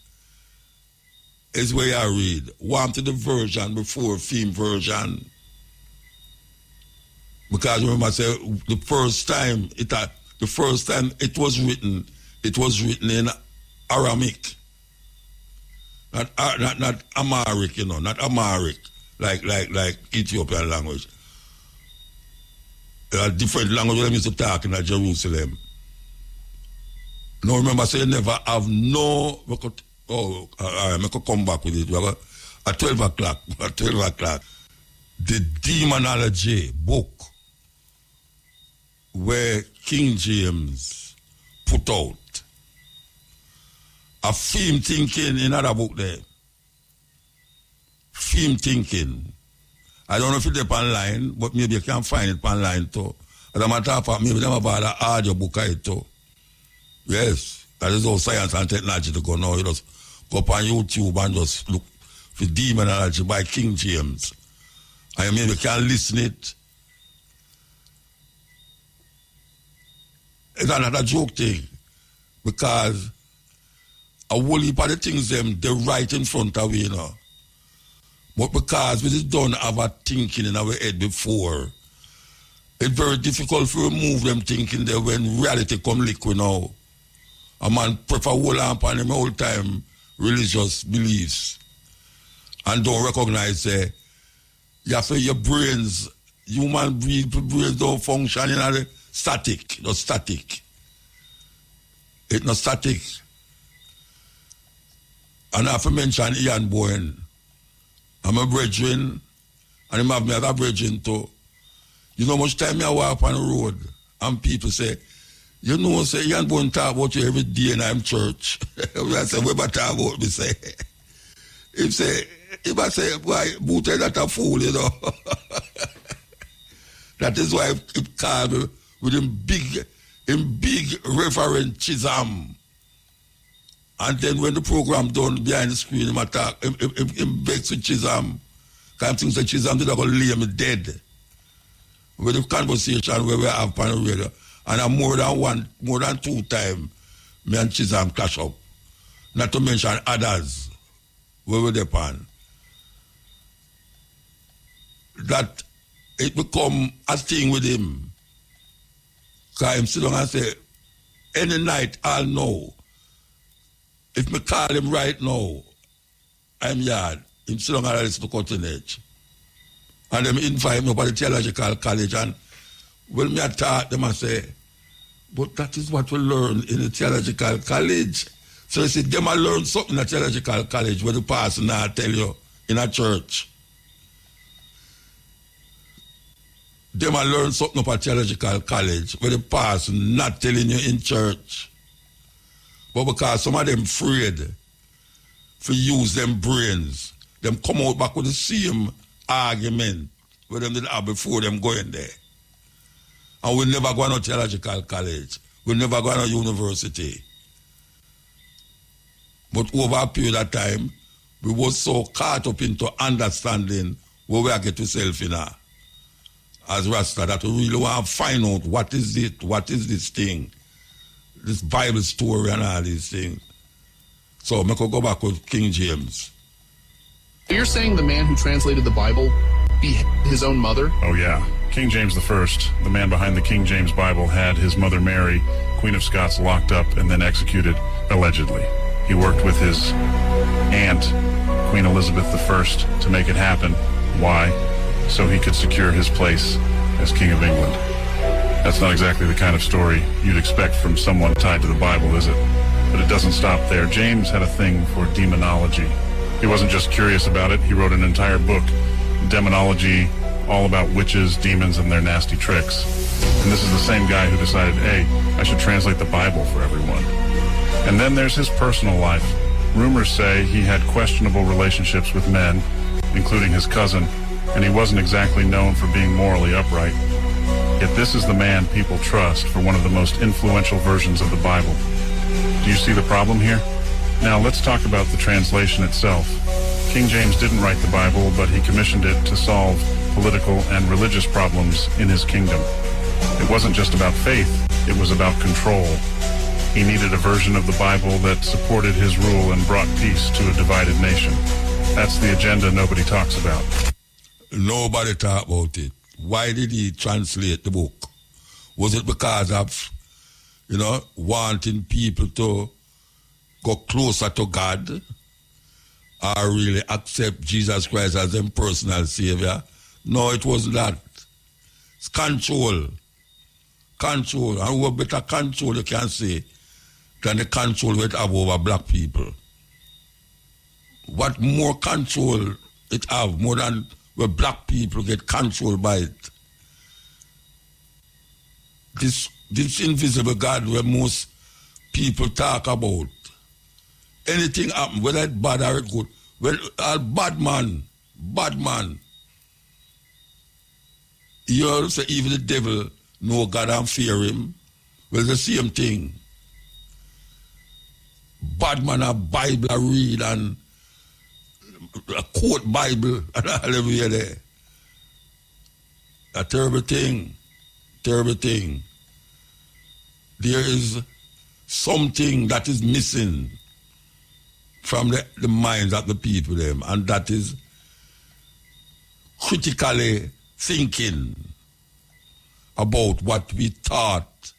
is where I read, wanted the version before film version. Because remember I said the first time it was written in Aramaic. Not Amharic, you know, not Amharic, like Ethiopian language. There are different languages they used to talk in Jerusalem. Now remember, so you never have no. I could come back with it. At 12 o'clock. The Demonology book where King James put out a film thinking in other book there. Film thinking. I don't know if it's online, but maybe you can find it online too. As a matter of fact, maybe they have an audio book too. Yes, that is all science and technology to go now. You just go up on YouTube and just look for Demonology by King James. And maybe you can listen it. It's not a joke thing. Because a whole heap of the things they're right in front of you, you know. But because we just don't have a thinking in our head before, it's very difficult to remove them thinking there when reality come liquid now. A man prefer hold on upon him all time religious beliefs and don't recognize you have to your brains, human brains don't function in a static, not static. It's not static. And I have to mention Ian Bowen. I'm a brethren, and him have me as a brethren too. You know how much time I walk on the road, and people say, you know, say, Ian Bowen talk about you every day in I'm church. I say, what about talk about me, say? If I say, why, Booty, that a fool, you know. That is why he called me with him big Reverend Chisholm. And then when the program done behind the screen, him attack, him begs with Chisholm. Because I think that Chisholm did not lay me dead. With the conversation where we have on the radio. And more than 2 times, me and Chisholm clash up. Not to mention others where we depend. That it become a thing with him. Because him sit down and say, any night I'll know. If me call him right now, I'm yard. Him sit down and listen to Cutting Edge. And them invite me to the theological college and well, me I taught them and say, but that is what we learn in the theological college. So you see, them I learn something in the theological college where the pastor now tell you in a church. Them I learn something about theological college where the pastor not telling you in church. But because some of them afraid to use them brains, them come out back with the same argument where them did have before them going there. And we never go to theological college. We never go to university. But over a period of time, we were so caught up into understanding where we are getting ourselves in as Rasta that we really want to find out what is this thing, this Bible story and all these things. So I could go back with King James. You're saying the man who translated the Bible beat his own mother? Oh, yeah. King James I, the man behind the King James Bible, had his mother Mary, Queen of Scots, locked up and then executed, allegedly. He worked with his aunt, Queen Elizabeth I, to make it happen. Why? So he could secure his place as King of England. That's not exactly the kind of story you'd expect from someone tied to the Bible, is it? But it doesn't stop there. James had a thing for demonology. He wasn't just curious about it. He wrote an entire book, Demonology, all about witches, demons, and their nasty tricks. And this is the same guy who decided, hey, I should translate the Bible for everyone. And then there's his personal life. Rumors say he had questionable relationships with men, including his cousin, and he wasn't exactly known for being morally upright. Yet this is the man people trust for one of the most influential versions of the Bible. Do you see the problem here? Now let's talk about the translation itself. King James didn't write the Bible, but he commissioned it to solve political and religious problems in his kingdom. It wasn't just about faith, it was about control. He needed a version of the Bible that supported his rule and brought peace to a divided nation. That's the agenda nobody talks about. Nobody talk about it. Why did he translate the book? Was it because of, wanting people to go closer to God or really accept Jesus Christ as their personal Savior? No, it wasn't that. It's control. Control. And what better control you can say than the control we have over black people? What more control it have, more than where black people get controlled by it? This invisible God where most people talk about. Anything happen, whether it's bad or good. Well, a bad man. You say even the devil know God and fear him. Well, the same thing. Bad man a Bible a read and a quote Bible and all everywhere there. A terrible thing. Terrible thing. There is something that is missing from the minds of the people them, and that is critically thinking about what we thought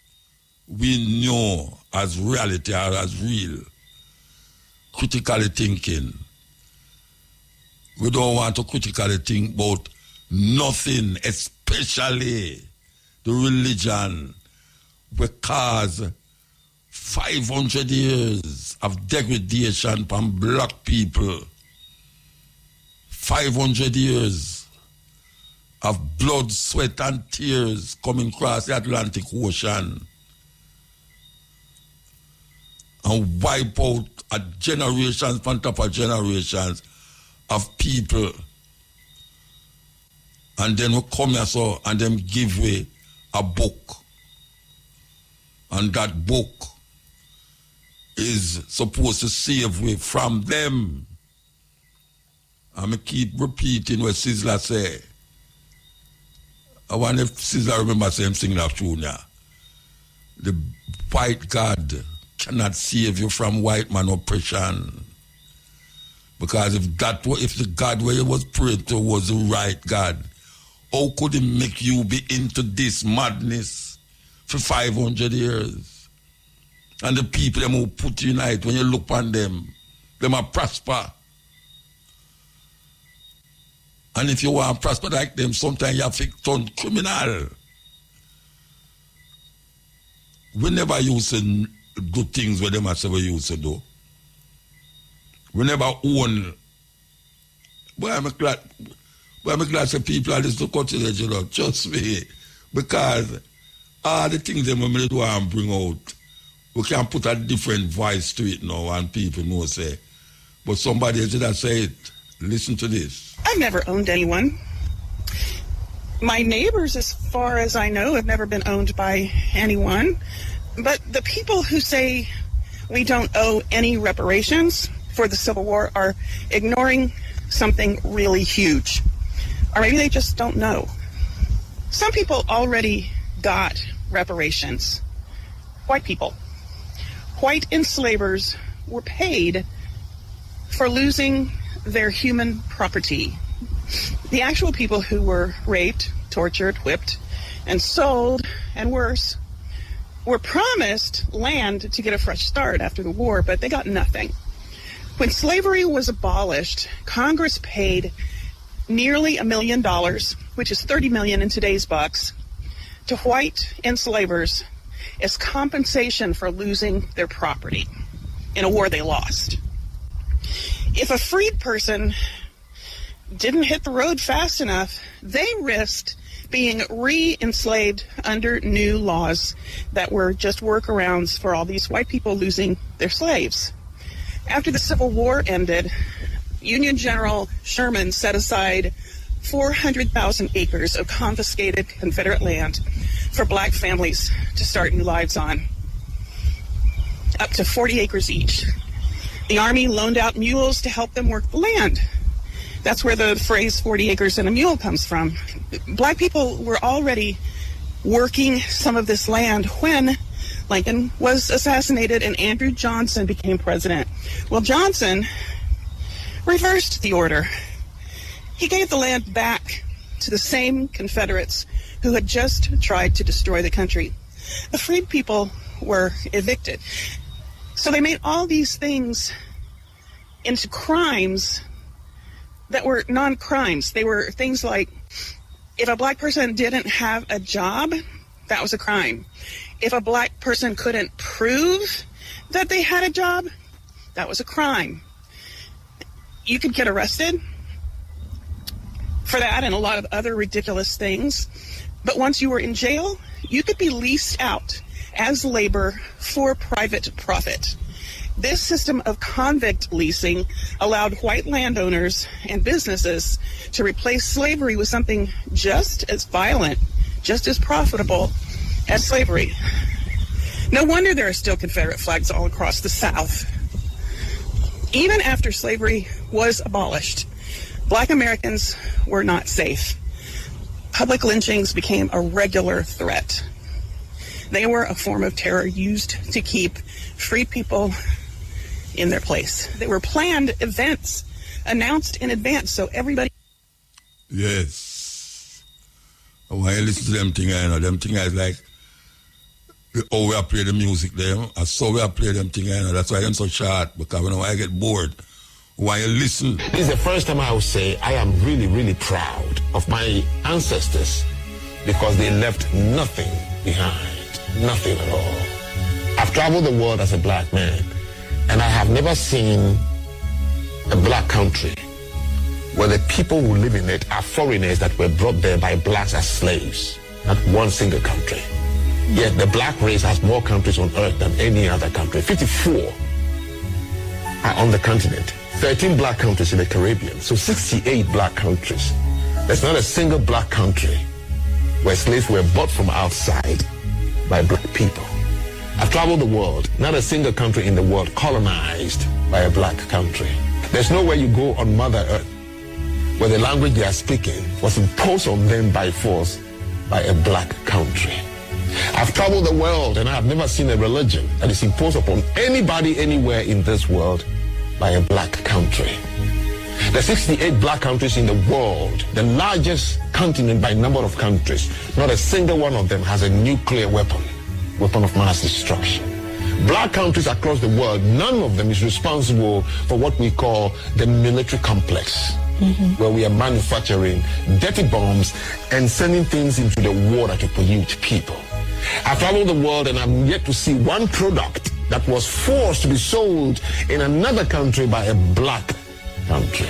we know as reality or as real. Critically thinking. We don't want to critically think about nothing, especially the religion, because 500 years of degradation from black people, 500 years of blood, sweat, and tears coming across the Atlantic Ocean and wipe out a generations on top of generations of people. And then we come here so and them give away a book. And that book is supposed to save we from them. And I keep repeating what Sizzler say. I wonder if Sizzler remember saying sing that tune now. The white God cannot save you from white man oppression. Because if the God where you was praying to was the right God, how could he make you be into this madness for 500 years? And the people them who put you in it, when you look on them are prosper. And if you want to prosper like them, sometimes you have to turn criminal. We never used to do things where them as we used to do. We never own. Boy, I'm glad that people are listening to culture, trust me. Because all the things that we do and bring out, we can put a different voice to it now and people know say. But somebody else that say it. Listen to this. I've never owned anyone. My neighbors, as far as I know, have never been owned by anyone. But the people who say we don't owe any reparations for the Civil War are ignoring something really huge. Or maybe they just don't know. Some people already got reparations. White people. White enslavers were paid for losing their human property. The actual people who were raped, tortured, whipped, and sold, and worse, were promised land to get a fresh start after the war, but they got nothing. When slavery was abolished, Congress paid nearly $1 million, which is $30 million in today's bucks, to white enslavers as compensation for losing their property in a war they lost. If a freed person didn't hit the road fast enough, they risked being re-enslaved under new laws that were just workarounds for all these white people losing their slaves. After the Civil War ended, Union General Sherman set aside 400,000 acres of confiscated Confederate land for black families to start new lives on, up to 40 acres each. The Army loaned out mules to help them work the land. That's where the phrase 40 acres and a mule comes from. Black people were already working some of this land when Lincoln was assassinated and Andrew Johnson became president. Well, Johnson reversed the order. He gave the land back to the same Confederates who had just tried to destroy the country. The freed people were evicted. So they made all these things into crimes that were non-crimes. They were things like, if a black person didn't have a job, that was a crime. If a black person couldn't prove that they had a job, that was a crime. You could get arrested for that and a lot of other ridiculous things. But once you were in jail, you could be leased out as labor for private profit. This system of convict leasing allowed white landowners and businesses to replace slavery with something just as violent, just as profitable as slavery. No wonder there are still Confederate flags all across the South. Even after slavery was abolished, black Americans were not safe. Public lynchings became a regular threat. They were a form of terror used to keep free people in their place. They were planned events announced in advance so everybody... Yes. When you listen to them things, you know, them things is like, oh, we play the music there. And so we play them things, you know. That's why I'm so short, because when I get bored, when you listen... This is the first time I will say I am really, really proud of my ancestors because they left nothing behind. Nothing at all. I've traveled the world as a black man, and I have never seen a black country where the people who live in it are foreigners that were brought there by blacks as slaves. Not one single country. Yet the black race has more countries on earth than any other country. 54 are on the continent. 13 black countries in the Caribbean. So 68 black countries. There's not a single black country where slaves were bought from outside by black people. I've traveled the world. Not a single country in the world colonized by a black country. There's nowhere you go on Mother Earth where the language they are speaking was imposed on them by force by a black country. I've traveled the world and I've never seen a religion that is imposed upon anybody anywhere in this world by a black country. There are 68 black countries in the world, the largest continent by number of countries. Not a single one of them has a nuclear weapon of mass destruction. Black countries across the world, none of them is responsible for what we call the military complex, where we are manufacturing dirty bombs and sending things into the water to pollute people. I've traveled the world and I'm yet to see one product that was forced to be sold in another country by a black country.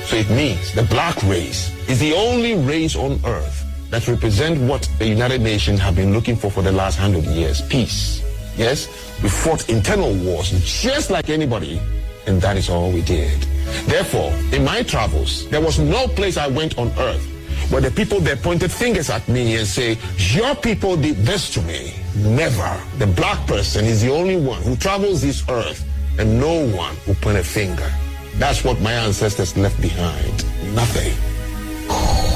So it means the black race is the only race on earth that represents what the United Nations have been looking for the last 100 years, peace. Yes, we fought internal wars just like anybody, and that is all we did. Therefore, in my travels, there was no place I went on earth where the people there pointed fingers at me and say, your people did this to me. Never. The black person is the only one who travels this earth and no one will point a finger. That's what my ancestors left behind. Nothing.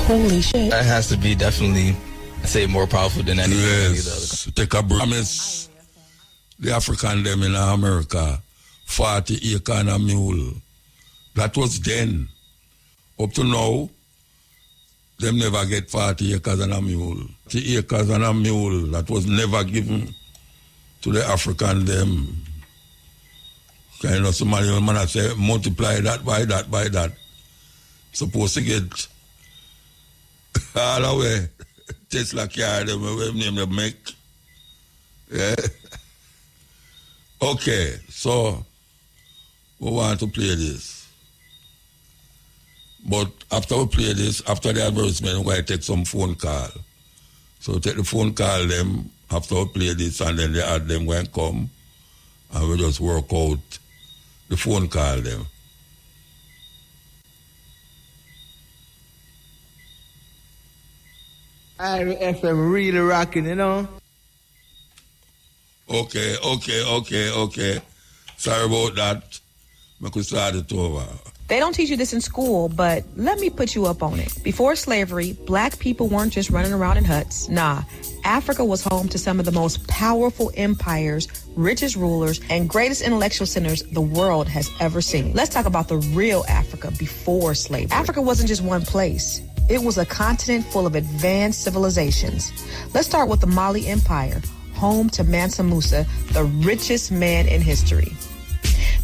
Holy shit. That has to be definitely, I'd say, more powerful than any yes. Take a promise. The African them in America, 40 acre and a mule. That was then. Up to now, them never get 40 acres and a mule. 40 acres and a mule, that was never given to the African them. Kind of somebody man say multiply that by that by that. Supposed to get all the way. Tesla car them name them make. Yeah. Okay, so we want to play this. But after we play this, after the advertisement, we're going to take some phone call. So take the phone call them after we play this, and then the ad them going to come, and we just work out the phone call them. Irie FM really rocking, you know? Okay. Sorry about that. I could start it over. They don't teach you this in school, but let me put you up on it. Before slavery, black people weren't just running around in huts. Nah, Africa was home to some of the most powerful empires, richest rulers, and greatest intellectual centers the world has ever seen. Let's talk about the real Africa before slavery. Africa wasn't just one place. It was a continent full of advanced civilizations. Let's start with the Mali Empire, home to Mansa Musa, the richest man in history.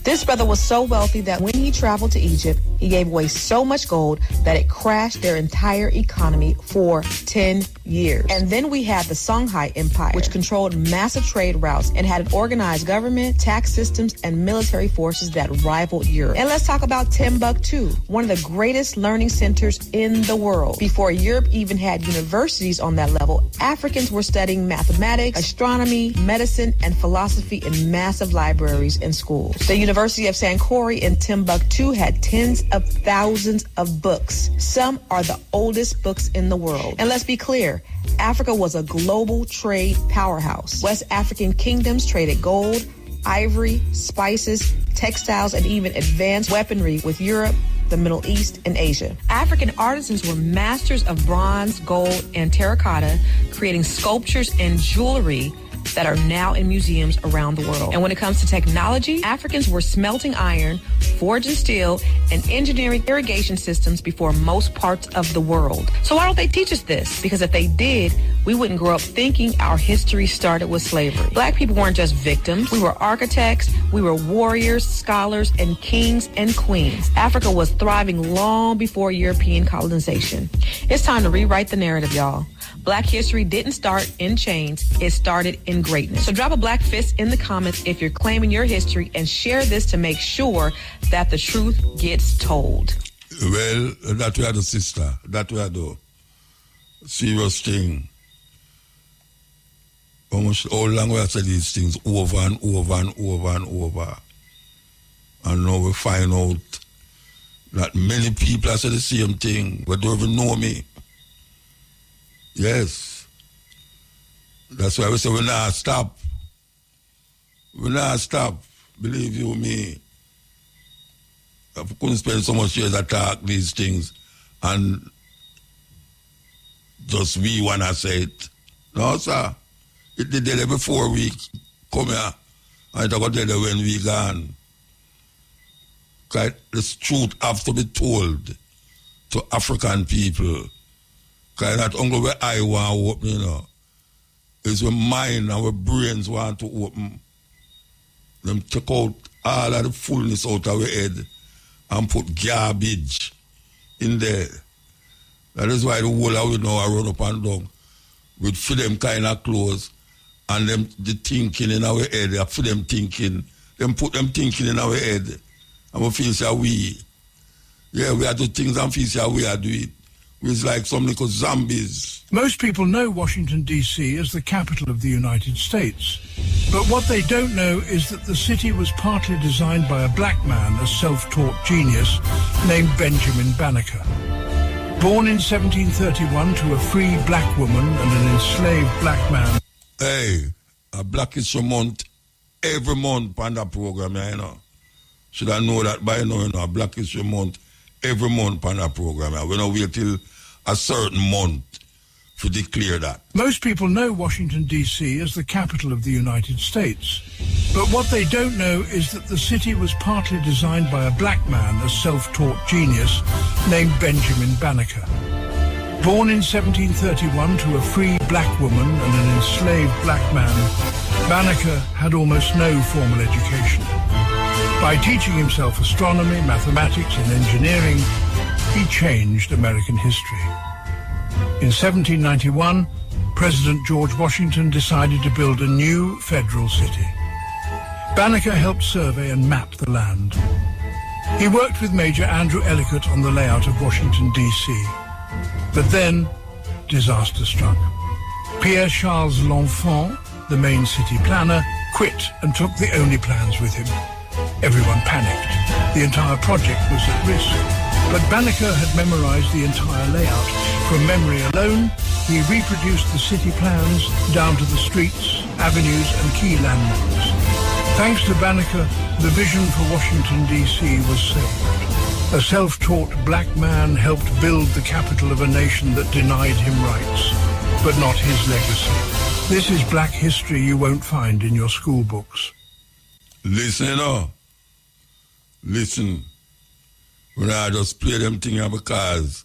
This brother was so wealthy that when he traveled to Egypt, he gave away so much gold that it crashed their entire economy for 10 years. And then we had the Songhai Empire, which controlled massive trade routes and had an organized government, tax systems, and military forces that rivaled Europe. And let's talk about Timbuktu, one of the greatest learning centers in the world. Before Europe even had universities on that level, Africans were studying mathematics, astronomy, medicine, and philosophy in massive libraries and schools. The University of Sankore in Timbuktu had tens of thousands of books. Some are the oldest books in the world. And let's be clear, Africa was a global trade powerhouse. West African kingdoms traded gold, ivory, spices, textiles, and even advanced weaponry with Europe, the Middle East, and Asia. African artisans were masters of bronze, gold, and terracotta, creating sculptures and jewelry that are now in museums around the world. And when it comes to technology, Africans were smelting iron, forging steel, and engineering irrigation systems before most parts of the world. So why don't they teach us this? Because if they did, we wouldn't grow up thinking our history started with slavery. Black people weren't just victims. We were architects, we were warriors, scholars, and kings and queens. Africa was thriving long before European colonization. It's time to rewrite the narrative, y'all. Black history didn't start in chains, it started in greatness. So drop a black fist in the comments if you're claiming your history and share this to make sure that the truth gets told. Well, that we are the sister, that we are the serious thing. Almost all long we have said these things over and over and over and over. And now we find out that many people have said the same thing, but don't even know me. Yes. That's why we say we not stop. We not stop. Believe you me. I couldn't spend so much years attack these things and just we wanna say it. No, sir. It did there before we come here. I talk about there when we gone. Because the truth have to be told to African people. Because not only where I want to open, you know, it's where mind and where brains want to open. Them take out all of the fullness out of our head and put garbage in there. That is why the whole of we now are run up and down with for them kind of clothes and them the thinking in our head, for them thinking, them put them thinking in our head and we feel say we. Yeah, we are do things and feel say we are do it. It's like some little zombies. Most people know Washington, D.C. as the capital of the United States. But what they don't know is that the city was partly designed by a black man, a self-taught genius, named Benjamin Banneker. Born in 1731 to a free black woman and an enslaved black man. Hey, a Black History Month, every month on that program, you know. Should I know that by now, you know, a Black History Month, every month on that program. We don't wait till a certain month to declare that. Most people know Washington, D.C. as the capital of the United States. But what they don't know is that the city was partly designed by a black man, a self-taught genius, named Benjamin Banneker. Born in 1731 to a free black woman and an enslaved black man, Banneker had almost no formal education. By teaching himself astronomy, mathematics, and engineering, he changed American history. In 1791, President George Washington decided to build a new federal city. Banneker helped survey and map the land. He worked with Major Andrew Ellicott on the layout of Washington, D.C. But then, disaster struck. Pierre Charles L'Enfant, the main city planner, quit and took the only plans with him. Everyone panicked. The entire project was at risk. But Banneker had memorized the entire layout. From memory alone, he reproduced the city plans down to the streets, avenues and key landmarks. Thanks to Banneker, the vision for Washington, D.C. was saved. A self-taught black man helped build the capital of a nation that denied him rights, but not his legacy. This is black history you won't find in your school books. Listen, Listen. When I just play them things because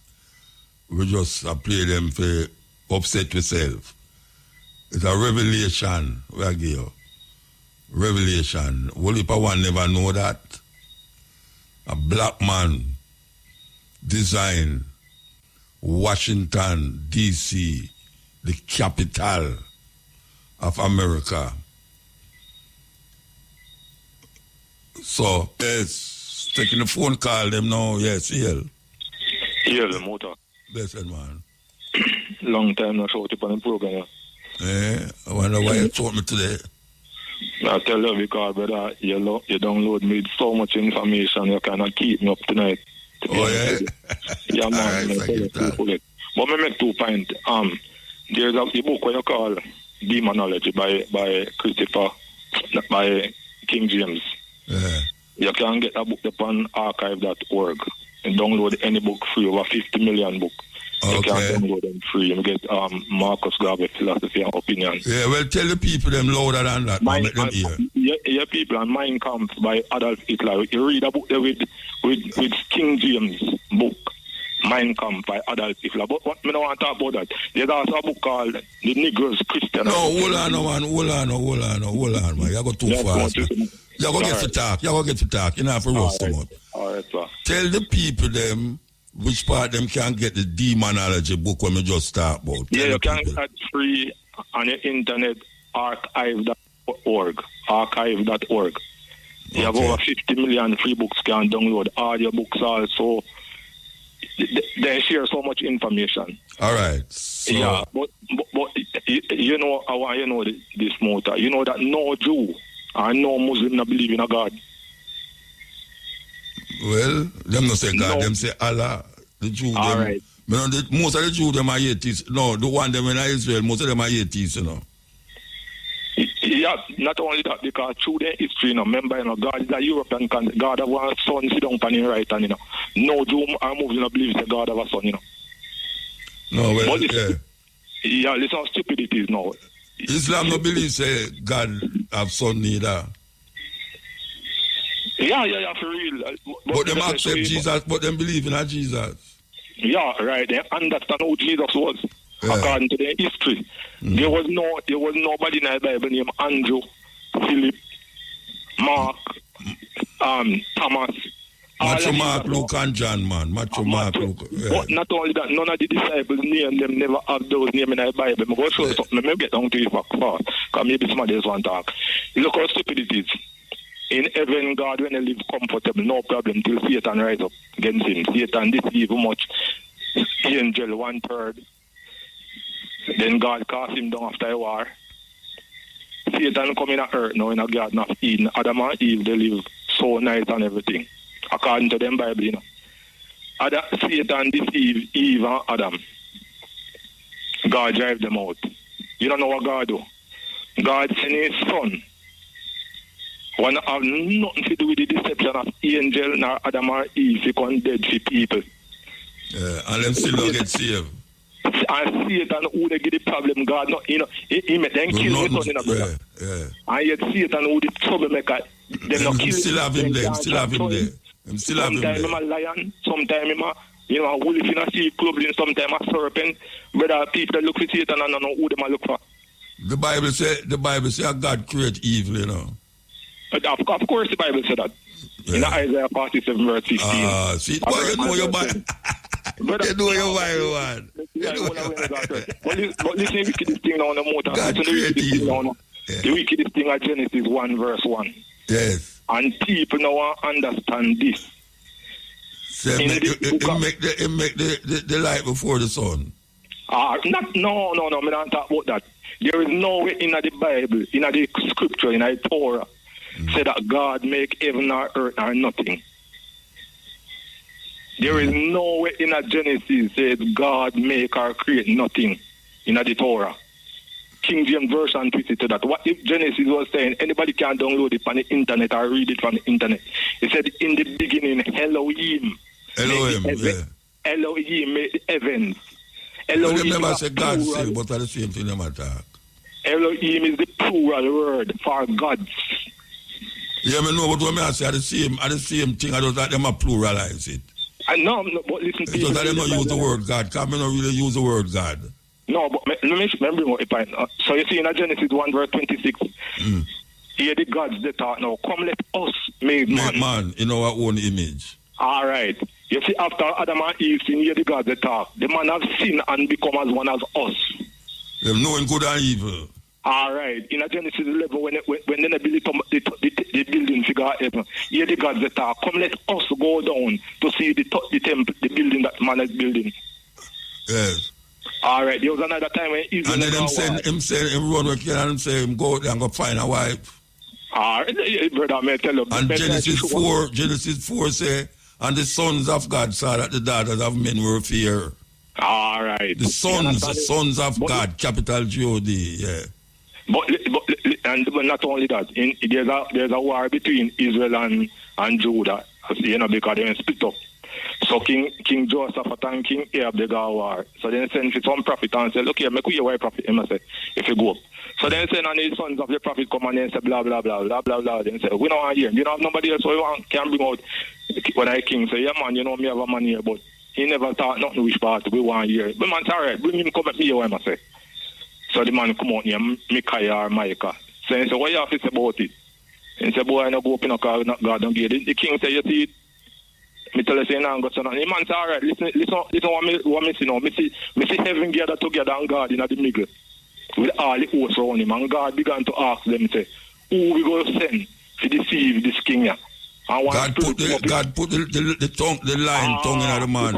we just play them for upset yourself. It's a revelation we give you. Revelation. Only one never know that. A black man design Washington, D.C., the capital of America. So, yes, taking the phone call them now, yes, EL. EL, Motor. Blessed man. Long time not showed up on the program. I wonder why you told me today. I tell you because, brother, you download me with so much information, you cannot keep me up tonight. Yeah, man. Right, but I make 2 points. There's a book where you call Demonology by Christopher, by King James. Yeah. You can get that book upon archive.org and download any book free, over 50 million books. You can download them free and get Marcus Garvey Philosophy and Opinion. Yeah, well, tell the people them louder than that. Yeah, people, and Mein Kampf by Adolf Hitler. You read a book there with King James book, Mein Kampf by Adolf Hitler. But what I don't want to talk about that. There's also a book called The Negroes Christian. No, hold on, man. You go too fast. You go get to talk. You know, have to roast them up. All right, sir. Tell the people them which part them can get the Demonology book when we just start about. Yeah, you can get free on your internet, archive.org. Archive.org. You have over 50 million free books can download. Audio books also. They share so much information. All right. So yeah, but you know, I want you know this Motor. You know that no Jew and no Muslim not believe in a God. Well, them not say God, them say Allah. The Jew, all them, right. Most of the Jews, them are atheists. No, the one them in Israel, most of them are atheists, you know. Yeah, not only that, because through their history, remember, God is a European country. God have one son, sit down on his right hand, No Jew or Muslim believes that God have a son, No, well, but yeah, listen how stupid it is now. Islam no believe say God have son neither. Yeah, for real. But them accept Jesus, but them believe in a Jesus. Yeah, right. They understand who Jesus was. According to their history. There was nobody in the Bible named Andrew, Philip, Mark, Thomas. Matthew, Mark, Luke, and John, man. Matthew, Mark, Luke. Yeah. But not only that, none of the disciples' names, them never have those names in the Bible. I'm going to show you something. Maybe get down to it fast, because maybe somebody else want to talk. Look how stupid it is. In heaven, God, when they live comfortable, no problem, till Satan rise up against him. Satan deceive much. Angel 1/3. Then God cast him down after a war. Satan come in earth now in a garden of Eden. Adam and Eve, they live so nice and everything. According to them Bible, Satan deceive Eve and Adam. God drive them out. You don't know what God do. God sent his son. One have nothing to do with the deception of angel nor Adam or Eve. He come dead for people. And them still don't get saved. And Satan, who they get the problem, God, he made them kill his son, brother. And yet Satan, who the troublemaker, they not kill him. Still have him there. Sometimes I'm a lion, sometimes I'm a wolf in a sea club, sometimes a serpent. Brother, people that look for Satan and don't know who they look for. The Bible say God create evil, you know. Of course the Bible said that. In Isaiah 47 verse 15. See, boy, you know your Bible. You know your Bible, man. But listen to the wickedest thing now on the Motor. God create evil. The wickedest thing at Genesis 1 verse 1. Yes. And people now understand this. So it make the light before the sun. No, me don't talk about that. There is no way in the Bible, in the scripture, in the Torah, say that God make heaven or earth or nothing. There is no way in a Genesis says God make or create nothing in the Torah. King James Version twisted to that. What if Genesis was saying anybody can download it from the internet or read it from the internet? It said in the beginning, Elohim. Elohim made the heavens. Elohim they never say God say, but at the same thing they talk. Elohim is the plural word for gods. Yeah, I know, but when I say the same thing, I don't think them pluralize it. No, but listen, people. Because I don't use the word God. Because I don't really use the word God. No, but let me bring up a point. So you see in Genesis 1 verse 26, here the gods they talk now, come let us make man. Make man in our own image. All right. You see, after Adam and Eve, here the gods they talk. The man have sinned and become as one as us. They have knowing good and evil. All right. In Genesis 11, when they build the building figure heaven, here the gods they talk. Come let us go down to see the temple, the building that man is building. Yes. All right. There was another time when Israel. And then him run with Canaan and say him go there and go find a wife. All right, brother, may I tell you. And Genesis 4 say, and the sons of God saw that the daughters of men were fair. All right. The sons of God, capital G-O-D, yeah. But not only that, there's a war between Israel and Judah, you know, because they split up. So King Joseph and King Ahab they got war. So then send some prophet and say, look here, make we a prophet, him say, if you go up. So then send and the sons of the prophet come and then say blah blah blah blah blah blah. Then say, we don't want to hear. You don't have nobody else so you can bring out when I king say, yeah man, you know me have a man here, but he never thought nothing which part we want to hear. But man, alright, bring him come at me, I say. So the man come out here, Micaiah or Micah. So he say, what you have to say about it? And he say, boy, I don't go up in a car, God don't get it. The king say, you see it? Me tell you say now, go so now. The man say, alright, listen what me see now. Me see heaven gather together and God in the middle. With all the hosts around him. And God began to ask them, say, who we going to send to deceive this king here? God put the tongue, the lion tongue in the man.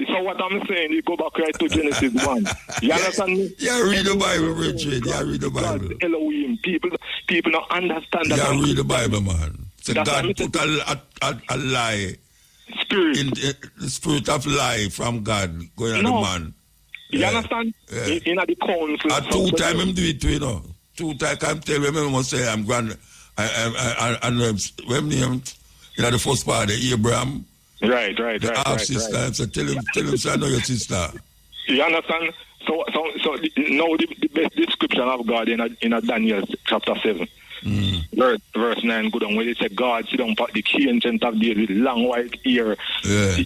So what I'm saying, you go back right to Genesis 1. You understand me? Yeah, read the Bible, Richard. Yeah, read the Bible. God, Elohim. People don't understand that. Yeah, read the Bible, man. So God put a lie. Spirit. In the spirit of lie from God going on the man. You understand? Yeah. In the council. At 2 times him do it too, you know. 2 times I can tell him, I must say I'm grand. And when him, you know, the first part, Abraham. Right. Half sister. Right. So tell him, say I know your sister. You understand? So now the best description of God in Daniel chapter 7. Verse 9 go down where they say God sit down the key ancient of David, long white hair. Yeah.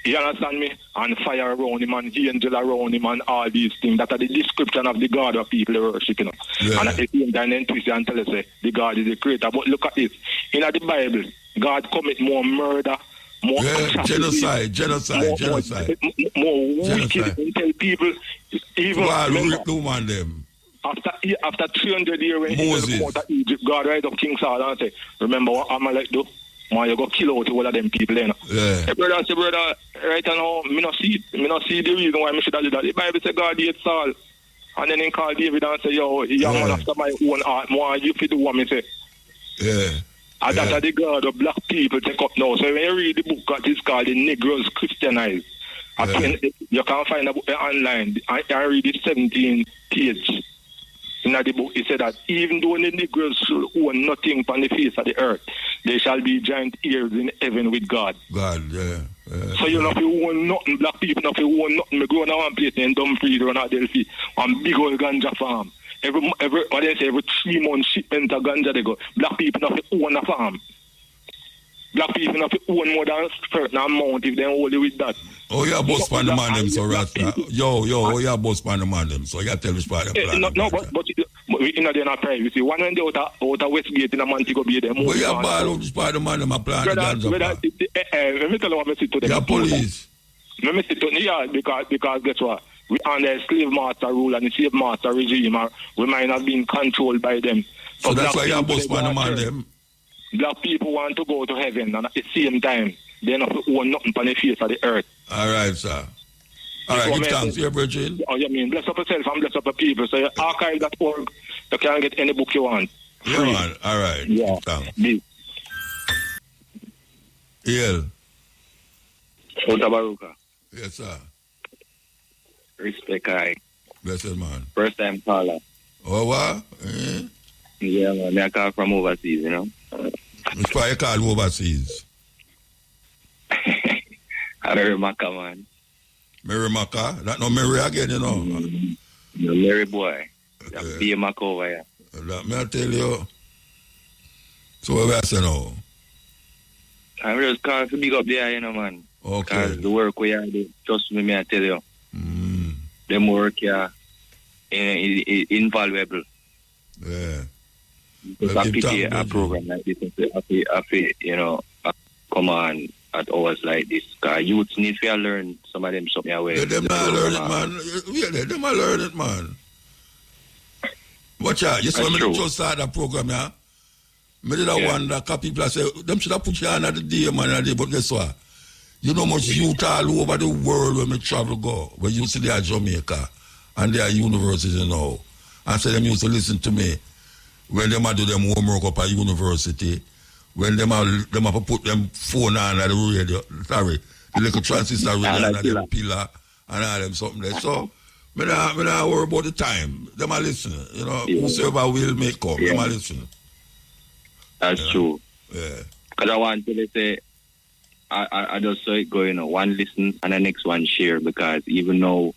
You understand me? And fire around him and angel around him and all these things. That are the description of the God of people worshiping. Yeah. And at the same time then twist and tell us the God is the creator. But look at this. In the Bible, God commit more murder, more genocide. More wicked and tell people even them. After 300 years when he come out of Egypt, God rise up King Saul and say, remember what Amalek do? Man, you go kill out all of them people, you know. Yeah. Hey, brother, right now, me not see the reason why I should do that. The Bible say God hates Saul. And then he call David and say, yo, young man after my own heart, more you fit do what me say. Yeah. And that's the God of black people take up now. So when you read the book that is called The Negroes Christianized, you can find a book online. I read the 17th page. In the book, it said that even though the Negroes should own nothing on the face of the earth, they shall be giant heirs in heaven with God. Yeah. So you know, if you own nothing, black people, if you own nothing, we go on one place in Dumfries or Adelphi, on big old ganja farm. Every 3 months shipment of ganja they go. Black people have to own a farm. Black people have to own more than a certain amount if they only with that. Oh, yeah, boss pan the man them, so Rasta. Oh, yeah, boss pan the man them, so you tell which part of the plan. No, but in the not privacy. One when they out of Westgate in a Montego Bay, they move. Oh, yeah, ball which part of the man them a plan the ganja. Let me tell you what I say to them. Yeah, police. Let me say to them, yeah, because guess what? We under slave master rule and the slave master regime, we might not be controlled by them. So that's why you boss pan the man them. Black people want to go to heaven, and at the same time, They don't own nothing on the face of the earth. All right, sir. All right, give thanks, your brethren. Oh, you mean bless up yourself and bless up the people. So archive.org, you can get any book you want. Yeah, man. All right. Yeah. Thanks. Yeah. Mutabaruka. Yes, sir. Respect, I. Blessed, man. First time caller. Oh, what? Yeah, man. I call from overseas, you know. Which part you call overseas? Merrimaka, man. Merrimaka? That no Mary again, you know. No Mary boy. That be a Maka over here. That me I tell you. So what I say now? I'm just calling to big up there, you know, man. Okay. Because the work we are doing, trust me, I tell you. Them work here invaluable. Yeah. Because I pity a program like this, I feel, you know, come on at hours like this. Because youths need to learn some of them something away. Them not learn it, man. Yeah, them not learn it, man. Watch out. You saw me just start that program, yeah? Me did that one that people say, them should have put you on at the day, man, but guess what? You know much youth all over the world when me travel go. When you see they are Jamaica and they are universities, you know. And so them used to listen to me when them do them homework up at university. When them have put them phone on at the radio, sorry, the little transistor radio on the pillar and all them something there. So me not worry about the time. Them are listening, you know. Whosoever will make up, them are listening. That's true. Yeah. Because I want to say, I just saw it going, one listen and the next one share, because even though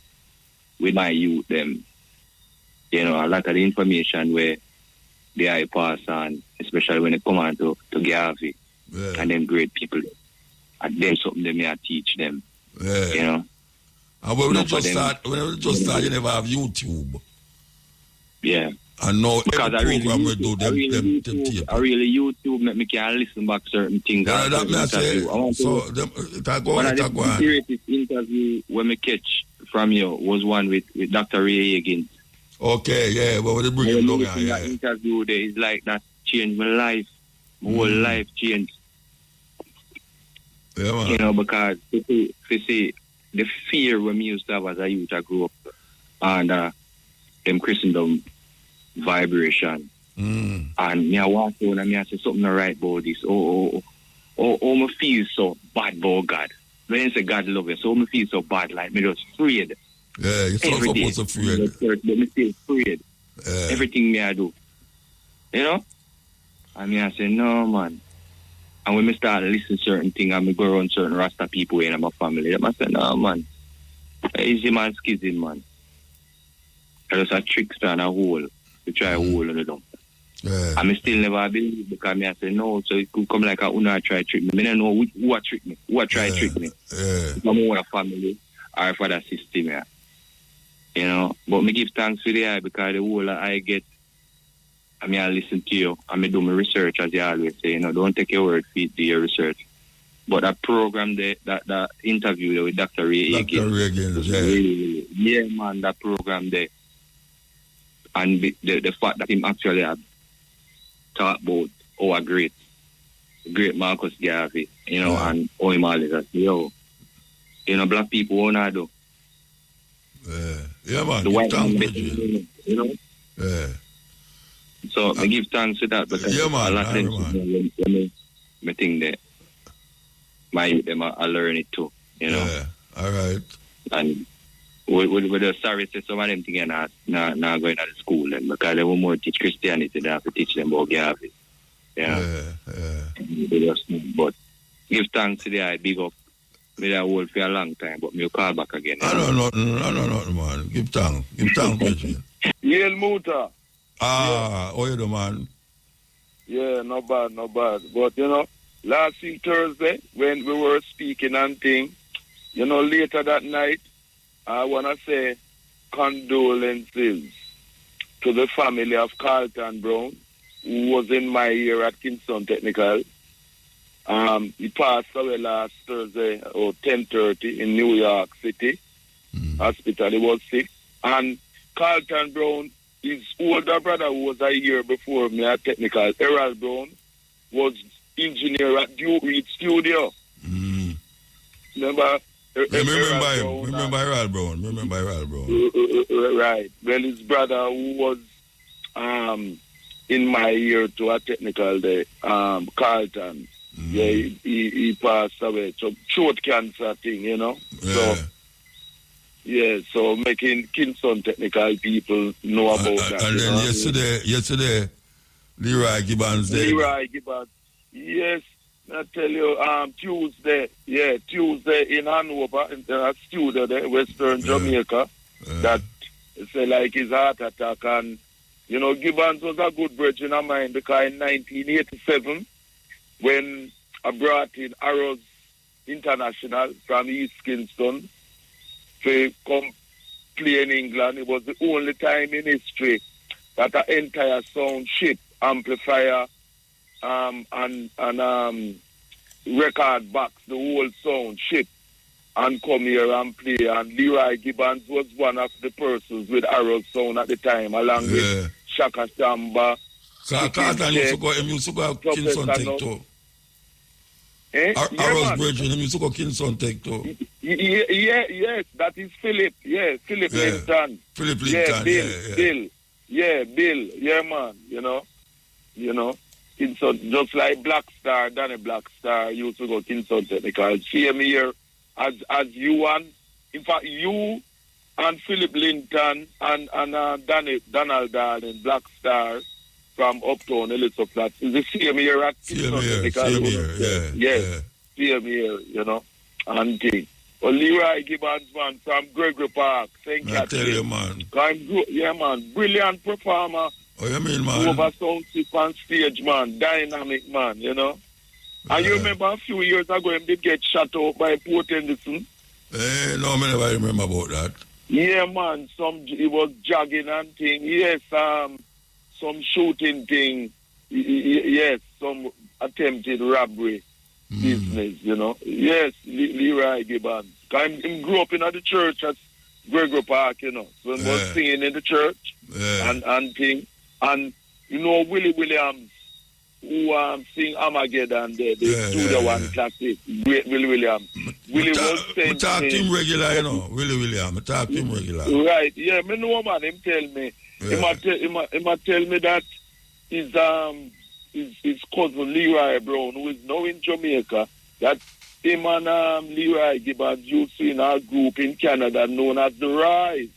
with my youth, them, you know, a lot of the information where they are pass on, especially when they come on to Garvey and them great people, and then something they may teach them, you know. And when we just start, you never have YouTube. Yeah. And now because every program we do, them tape. I really YouTube make me can listen back certain things. Yeah, that me I say. So one of the greatest interview when me catch from you was one with Dr. Ray Higgins. Okay, yeah, but when they bring him down, that interview there is like that changed my life. My whole life changed. Yeah, man. You know, because you see the fear when me used to have as a youth, I grew up under them Christendom vibration. And me I walk down and me I say something right about this. Oh, me feel so bad about God. When I say God love you, so me feel so bad, like me just afraid. Yeah, you're supposed to afraid. But me still afraid. Everything me I do. You know? And me I say, no man. And when me start listening to certain things and me go around certain Rasta people in my family, I say, no man. Easy man schism, man. There's a trickster and a hole. To try a hole in the dump. And I still never believe, because me I say no, so it could come like a una try trick me. I don't know who a trick me, who a try trick me. If I'm a family or for the system here. You know, but me give thanks for the eye, because the whole I get, I mean I listen to you and me do my research, as you always say, you know, don't take your word for your research. But that program there, that interview there with Dr. Ray Higgins, yeah man, that program there. And the fact that him actually had talked about our great Marcus Garvey, you know, and how him always said, yo, you know, black people won't do. Yeah, man. The white man, you know? Yeah. So I give thanks to that, because a lot of things I think that my youth, them I learn it too, you know. Yeah, all right. And with the sorry say some of them things not going to the school then, because they will more teach Christianity than have to teach them about Garvey. Yeah. But give thanks to the eye, big up. Me that hold for a long time, but me call back again. I don't know, man. Give thanks, Bridget. Yale Muta. How you do, man? Yeah, not bad. But, you know, last week Thursday, when we were speaking and thing, you know, later that night, I want to say condolences to the family of Carlton Brown, who was in my year at Kingston Technical. He passed away last Thursday, 10:30 in New York City hospital. He was sick. And Carlton Brown, his older brother, who was a year before me at Technical, Errol Brown, was engineer at Duke Reed Studio. Remember Harold Brown. Right. Well, his brother who was in my year to a technical day, Carlton. Yeah, he passed away. So throat cancer thing, you know. Yeah. So making Kingston technical people know about that. And then yesterday, Leroy Gibbons there. Leroy Gibbons. Yes, I tell you, Tuesday in Hanover, in a studio there, Western Jamaica, that say like his heart attack. And, you know, Gibbons was a good bridge of mine because in 1987, when I brought in Arrows International from East Kingston to come play in England, it was the only time in history that an entire sound chip, amplifier, and record box, the whole sound chip, and come here and play. And Leroy Gibbons was one of the persons with Arrows Sound at the time, along with Shaka Shamba. Carlton used to go Kingston Tech too. Arrows Bridge, he used to go Kingston Tech too. Yes, that is Philip. Yeah, Philip Linton. Philip Linton, Bill. Yeah, Bill. Yeah, man. You know. Kingston, just like Black Star, Danny Black Star used to go Kingston Technical. Same here as you and, in fact, you and Philip Linton and Donald Darling, Black Star from Uptown, Elizabeth Flats. It's the same here at Kingston Technical. Same here, same here, you know, and thing. Well, Leroy Gibbons, man, from Gregory Park, St. Catherine. I tell you, man. Yeah, man, brilliant performer. Oh, you mean, man? Over sound chip on stage, man. Dynamic, man, you know. And you remember a few years ago, him did get shot out by Port Henderson? No, I never remember about that. Yeah, man. He was jogging and thing. Yes, some shooting thing. Yes, some attempted robbery business, you know. Yes, Leroy Gibbons. He grew up in the church at Gregory Park, you know. So he was singing in the church and thing. And, you know, Willie Williams, who sing Armageddon, the Studio One classic, great Willie Williams. Willie was saying... I talk to him regular, you know, Willie Williams. I talk to him regular. Right, yeah, me know, man, him tell me. He might tell me that his cousin Leroy Brown, who is now in Jamaica, that him and Leroy Gibbons used to in our group in Canada known as The Rise.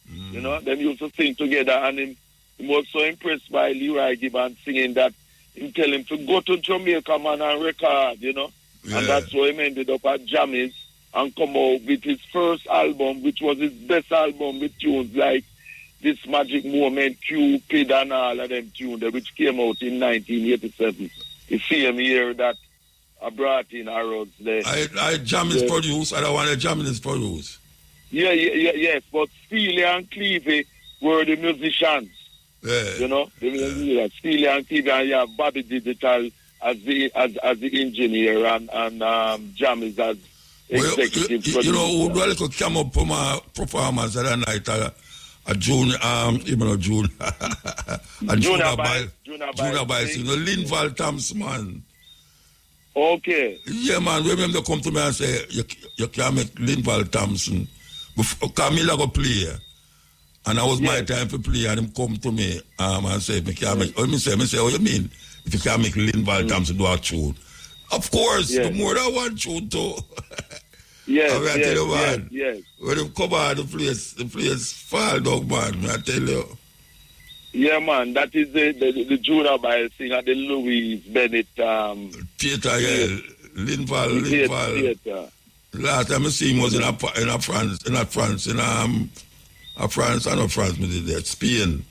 You know, them used to sing together, and he was so impressed by Leroy Gibbons singing that he tell him to go to Jamaica, man, and record, you know. And that's why he ended up at Jammies and come out with his first album, which was his best album with tunes like This Magic Moment, Cupid, and all of them tunes, which came out in 1987. The same year that I brought in Arrows there. I Jammies produced, I don't want to Jammies produce. Yes, but Steely and Clevey were the musicians. You know, Steely and Clevey, and you have Bobby Digital as the engineer and Jammies as executive producer. You know, who really could come up for my performance at that night, a June, June Bice, you know, Linval Thompson, man. Okay. Yeah, man, remember come to me and say, you can't make Linval Thompson. Camilla go play. And that was my time to play, and him come to me and say, me can't make, me say, what you mean? If you can't make Linval Thompson do a tune. Of course, the more than one tune too. Yes. When they come out, the place fall down, man, I tell you. Yeah, man, that is the Junior Biles thing at the Louise Bennett theater, Linval. Theater. Last time I see him was in France, me did that. Spain,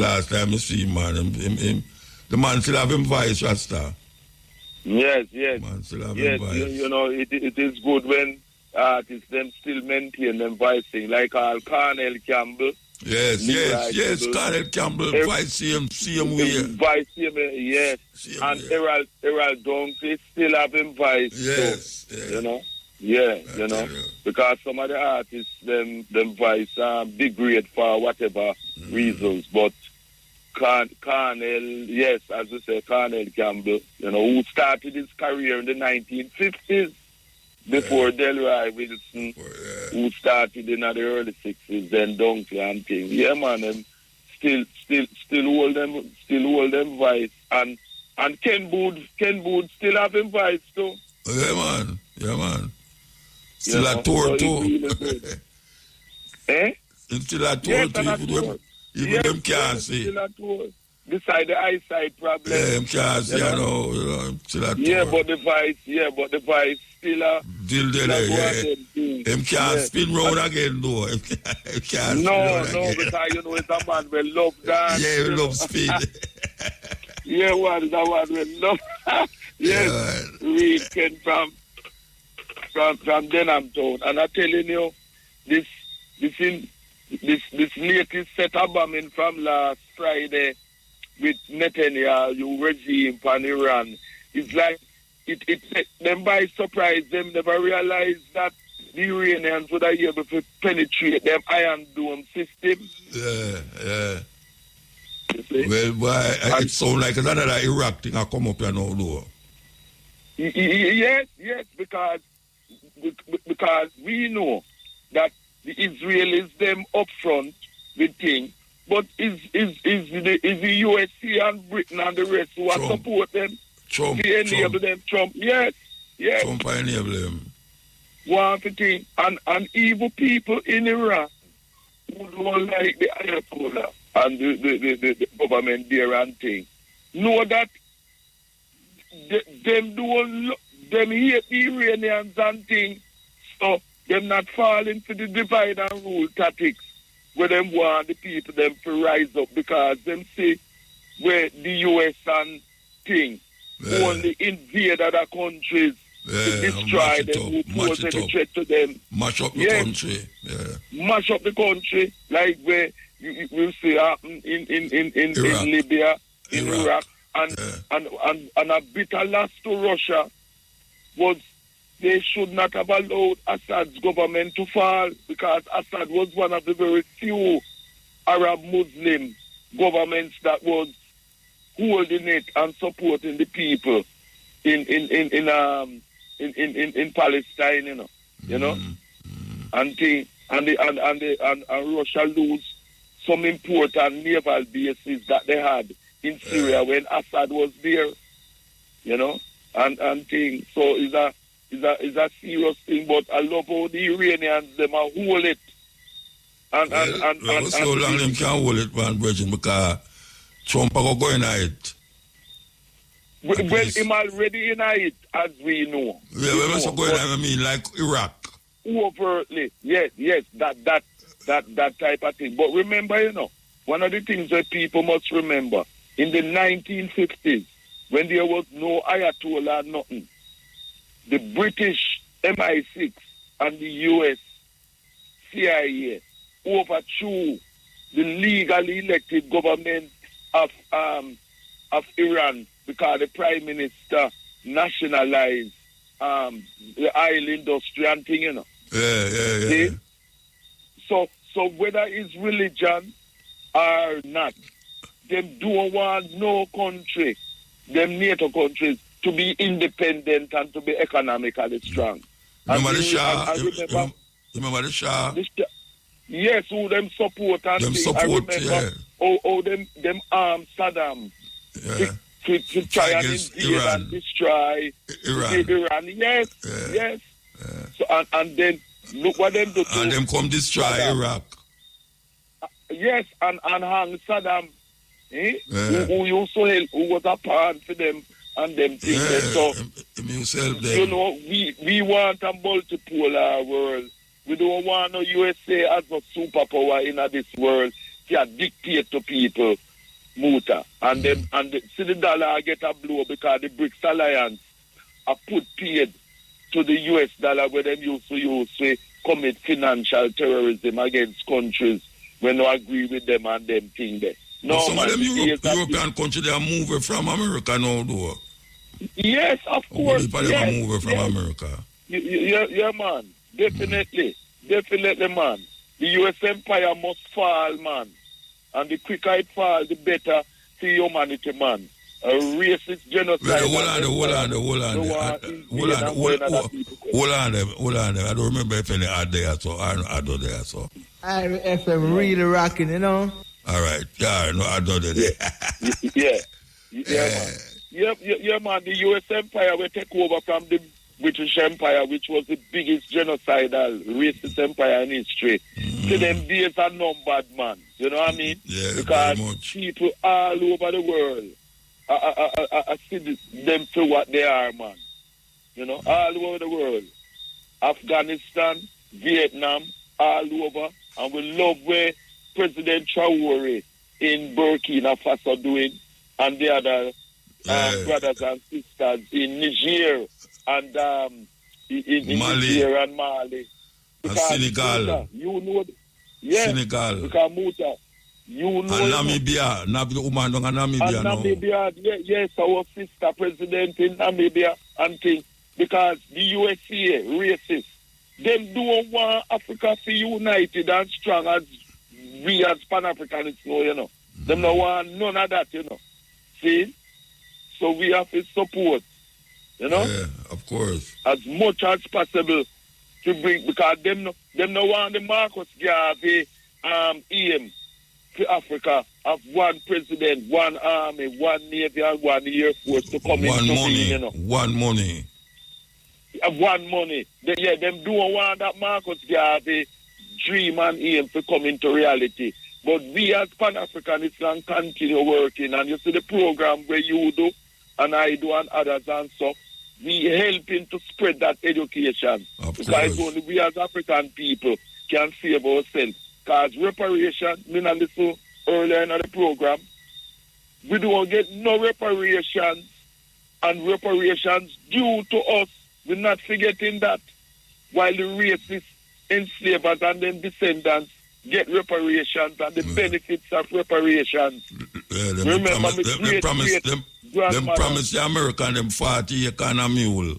last time I see him, man. The man still have him voice, Rasta. Yes. Man still have him voice. You know, it is good when artists them still maintain them voicing, like Cornell Campbell. Yes, Cornell Campbell, voice same way. Voice same, yes. And Errol Dunkley still have him voice. Yes. You know? Yeah, you know, because some of the artists, them voice degrade for whatever reasons, but Cornell, yes, as you say, Cornell Campbell, you know, who started his career in the 1950s, before Leroy Wilson, who started in the early 60s, then Donkey and things. Yeah, man, them still hold them vice, and Ken Booth still have him vice too. Yeah, man. Still a tour too. Eh? Still a tour too. Even them can't see. Still a tour. Beside the eyesight problem. Yeah, them can't see. You know, still a tour. Yeah, but the vice still a. Still there, yeah. Them can't spin round again, though. No, because you know it's a man will love that. Yeah, we love speed. Yeah, that one will love. Yes, we came from Denham Town, and I'm telling you, this latest set of bombing from last Friday with Netanyahu regime from Iran, it's like it them by surprise. Them never realized that the Iranians would have able to penetrate them Iron Dome system. Yeah. Well, boy, it sounds like another Iraq thing I come up here now, though. Yes, because we know that the Israelis them up front with things, but is the USA and Britain and the rest who are support them? Trump. Them. Trump. Yes. Trump enable them. One thing, and evil people in Iran who don't like the Ayatollah and the government there and thing, know that them hate the Iranians and thing, so them not falling for the divide and rule tactics where them want the people them to rise up because them see where the US and thing only invade other countries to destroy them who pose any threat to them. Mash up the country. Yeah. Mash up the country like where you see happen in Libya, in Iraq. And a bitter loss to Russia was they should not have allowed Assad's government to fall because Assad was one of the very few Arab Muslim governments that was holding it and supporting the people in Palestine, you know. And Russia lose some important naval bases that they had in Syria when Assad was there, you know, and things. So it's a serious thing, but I love how the Iranians them are hold it. So long them can't hold it, man, Virgin, because Trump are going at it. Well, him already in it, as we know. Yeah, we must go in, I mean, like Iraq. Overtly, yes, that type of thing. But remember, you know, one of the things that people must remember, in the 1950s, when there was no Ayatollah, nothing, the British MI6 and the US CIA overthrew the legally elected government of Iran because the Prime Minister nationalized the oil industry and thing, you know. Yeah. So whether it's religion or not, them don't want no country, them NATO countries, to be independent and to be economically strong. Remember the Shah? Remember the Shah? Yes, who them support and them thing. support, how them arm Saddam to try and invade and destroy Iran. Yes. So and then look what them do. And them come destroy Iraq. Yes, and hang Saddam, who used to help, who was a part for them and them things. So you know, we want a multipolar world. We don't want no USA as a superpower in this world to dictate to people, Muta. And see the dollar get a blow because the BRICS alliance are put paid to the US dollar where them used to commit financial terrorism against countries when they agree with them and them thing there. No, some of them European countries they are moving from America now, though. Yes, of course. They are moving from America. Yeah, man. Definitely, man. The US empire must fall, man. And the quicker it falls, the better for humanity, man. a racist genocide. Hold on. I don't remember if any are there, so I don't there, so. Iron FM really rocking, you know. All right, yeah, no, I don't there. Yeah, man. The U.S. Empire will take over from the British Empire, which was the biggest genocidal racist empire in history. So them days are numbered, man. You know what I mean? Yeah, because people all over the world I see them for what they are, man. You know, all over the world. Afghanistan, Vietnam, all over. And we love where President Traore in Burkina Faso doing, and the other brothers and sisters in Niger and in Mali. Niger and Mali. And Senegal. You know, yeah. Senegal. Because Muta, you know. And Namibia. Namibia, yes, our sister president in Namibia and things. Because the USA, racist, them don't want Africa to be united and strong as we as Pan-Africanists know, you know. Them don't want none of that, you know. See? So we have to support, you know? Yeah, of course. As much as possible to bring, because them no want the Marcus Garvey aim to Africa of one president, one army, one navy, and one air force to come into being, you know. One money. One money. Them don't want that Marcus Garvey dream and aim to come into reality. But we as Pan-Africanists can continue working. And you see the program where you do, and I do, and others and so, we helping to spread that education. Because only we as African people can save ourselves. Because reparation, I listened earlier in the program, we don't get no reparations, and reparations due to us. We're not forgetting that. While the racists, enslavers, and then descendants get reparations and the benefits of reparations. Remember, them promise the American them 40 acres and a mule.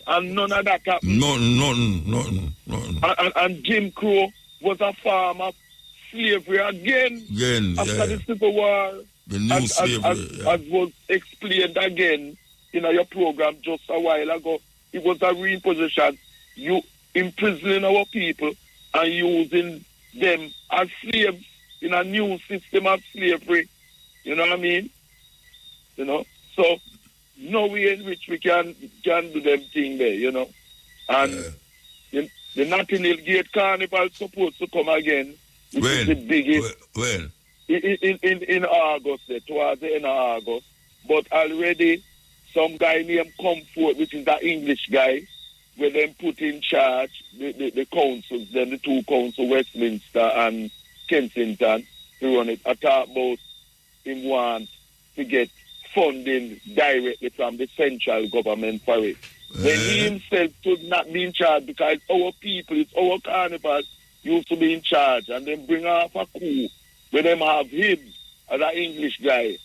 And none of that happened. Nothing. And Jim Crow was a form of slavery again after the Civil War. The new slavery. As was explained again in your program just a while ago, it was a reimposition. You imprisoning our people and using them as slaves in a new system of slavery. You know what I mean? You know? So, no way in which we can do them thing there, you know? And the Notting Hill Gate Carnival is supposed to come again. Which is the biggest. When? In August, towards the end of August. But already, some guy named Comfort, which is the English guy, where them put in charge the councils, then the two councils, Westminster and Kensington, to run it. I talk about him want to get funding directly from the central government for it. When he himself should not be in charge, because our people, it's our carnival, used to be in charge, and then bring off a coup where them have him as an English guy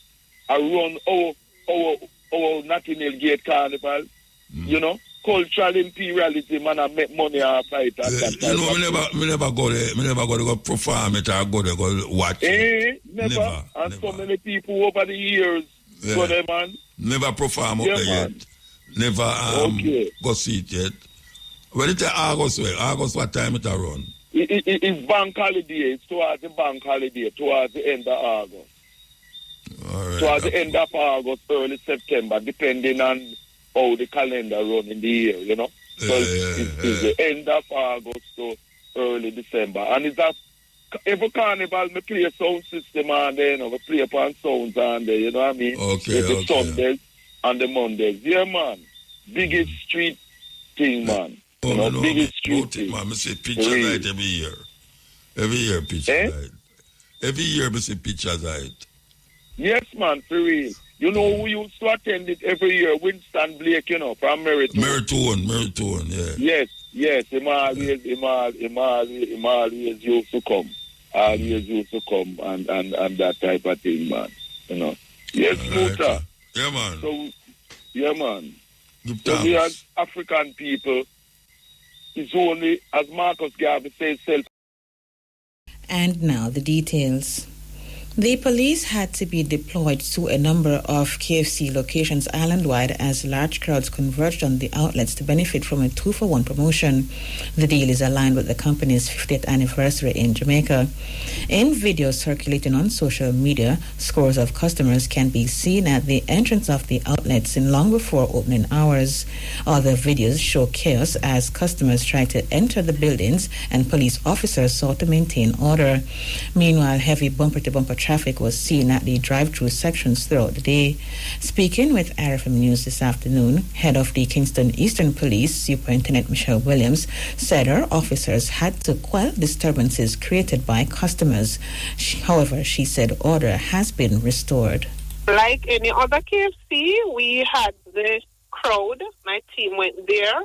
and run our Notting Hill Gate Carnival, you know, cultural imperialism, and I make money off it. You know, we never go there. We never go to go perform it or go there go watch it. Never. And so many people over the years go there, man. Never perform up there yet. Never go see it yet. When it's August, what time it run? It's bank holiday. It's towards the bank holiday, towards the end of August. All right. Towards the end of August, early September, depending on how the calendar run in the year, you know. So it's the end of August to early December. And it's every carnival, me play a sound system on there, you know, we play upon sounds on there, you know what I mean? The Sundays and the Mondays. Yeah, man. Biggest street thing, man. Biggest street thing. Man, I see pictures right every year. Every year pictures right. Every year I see pictures right. Yes, man, for real. You know who used to attend it every year? Winston Blake, you know, from Meriton, yeah. Yes. Him always used to come. Always used to come and that type of thing, man. You know. Yes, Muta. Yeah, man. So, yeah, man. So we as African people, it's only, as Marcus Garvey says, self. And now the details. The police had to be deployed to a number of KFC locations island-wide as large crowds converged on the outlets to benefit from a 2-for-1 promotion. The deal is aligned with the company's 50th anniversary in Jamaica. In videos circulating on social media, scores of customers can be seen at the entrance of the outlets in long before opening hours. Other videos show chaos as customers try to enter the buildings and police officers sought to maintain order. Meanwhile, heavy bumper-to-bumper traffic was seen at the drive-through sections throughout the day. Speaking with RFM News this afternoon, head of the Kingston Eastern Police, Superintendent Michelle Williams, said her officers had to quell disturbances created by customers. However, she said order has been restored. Like any other KFC, we had the crowd. My team went there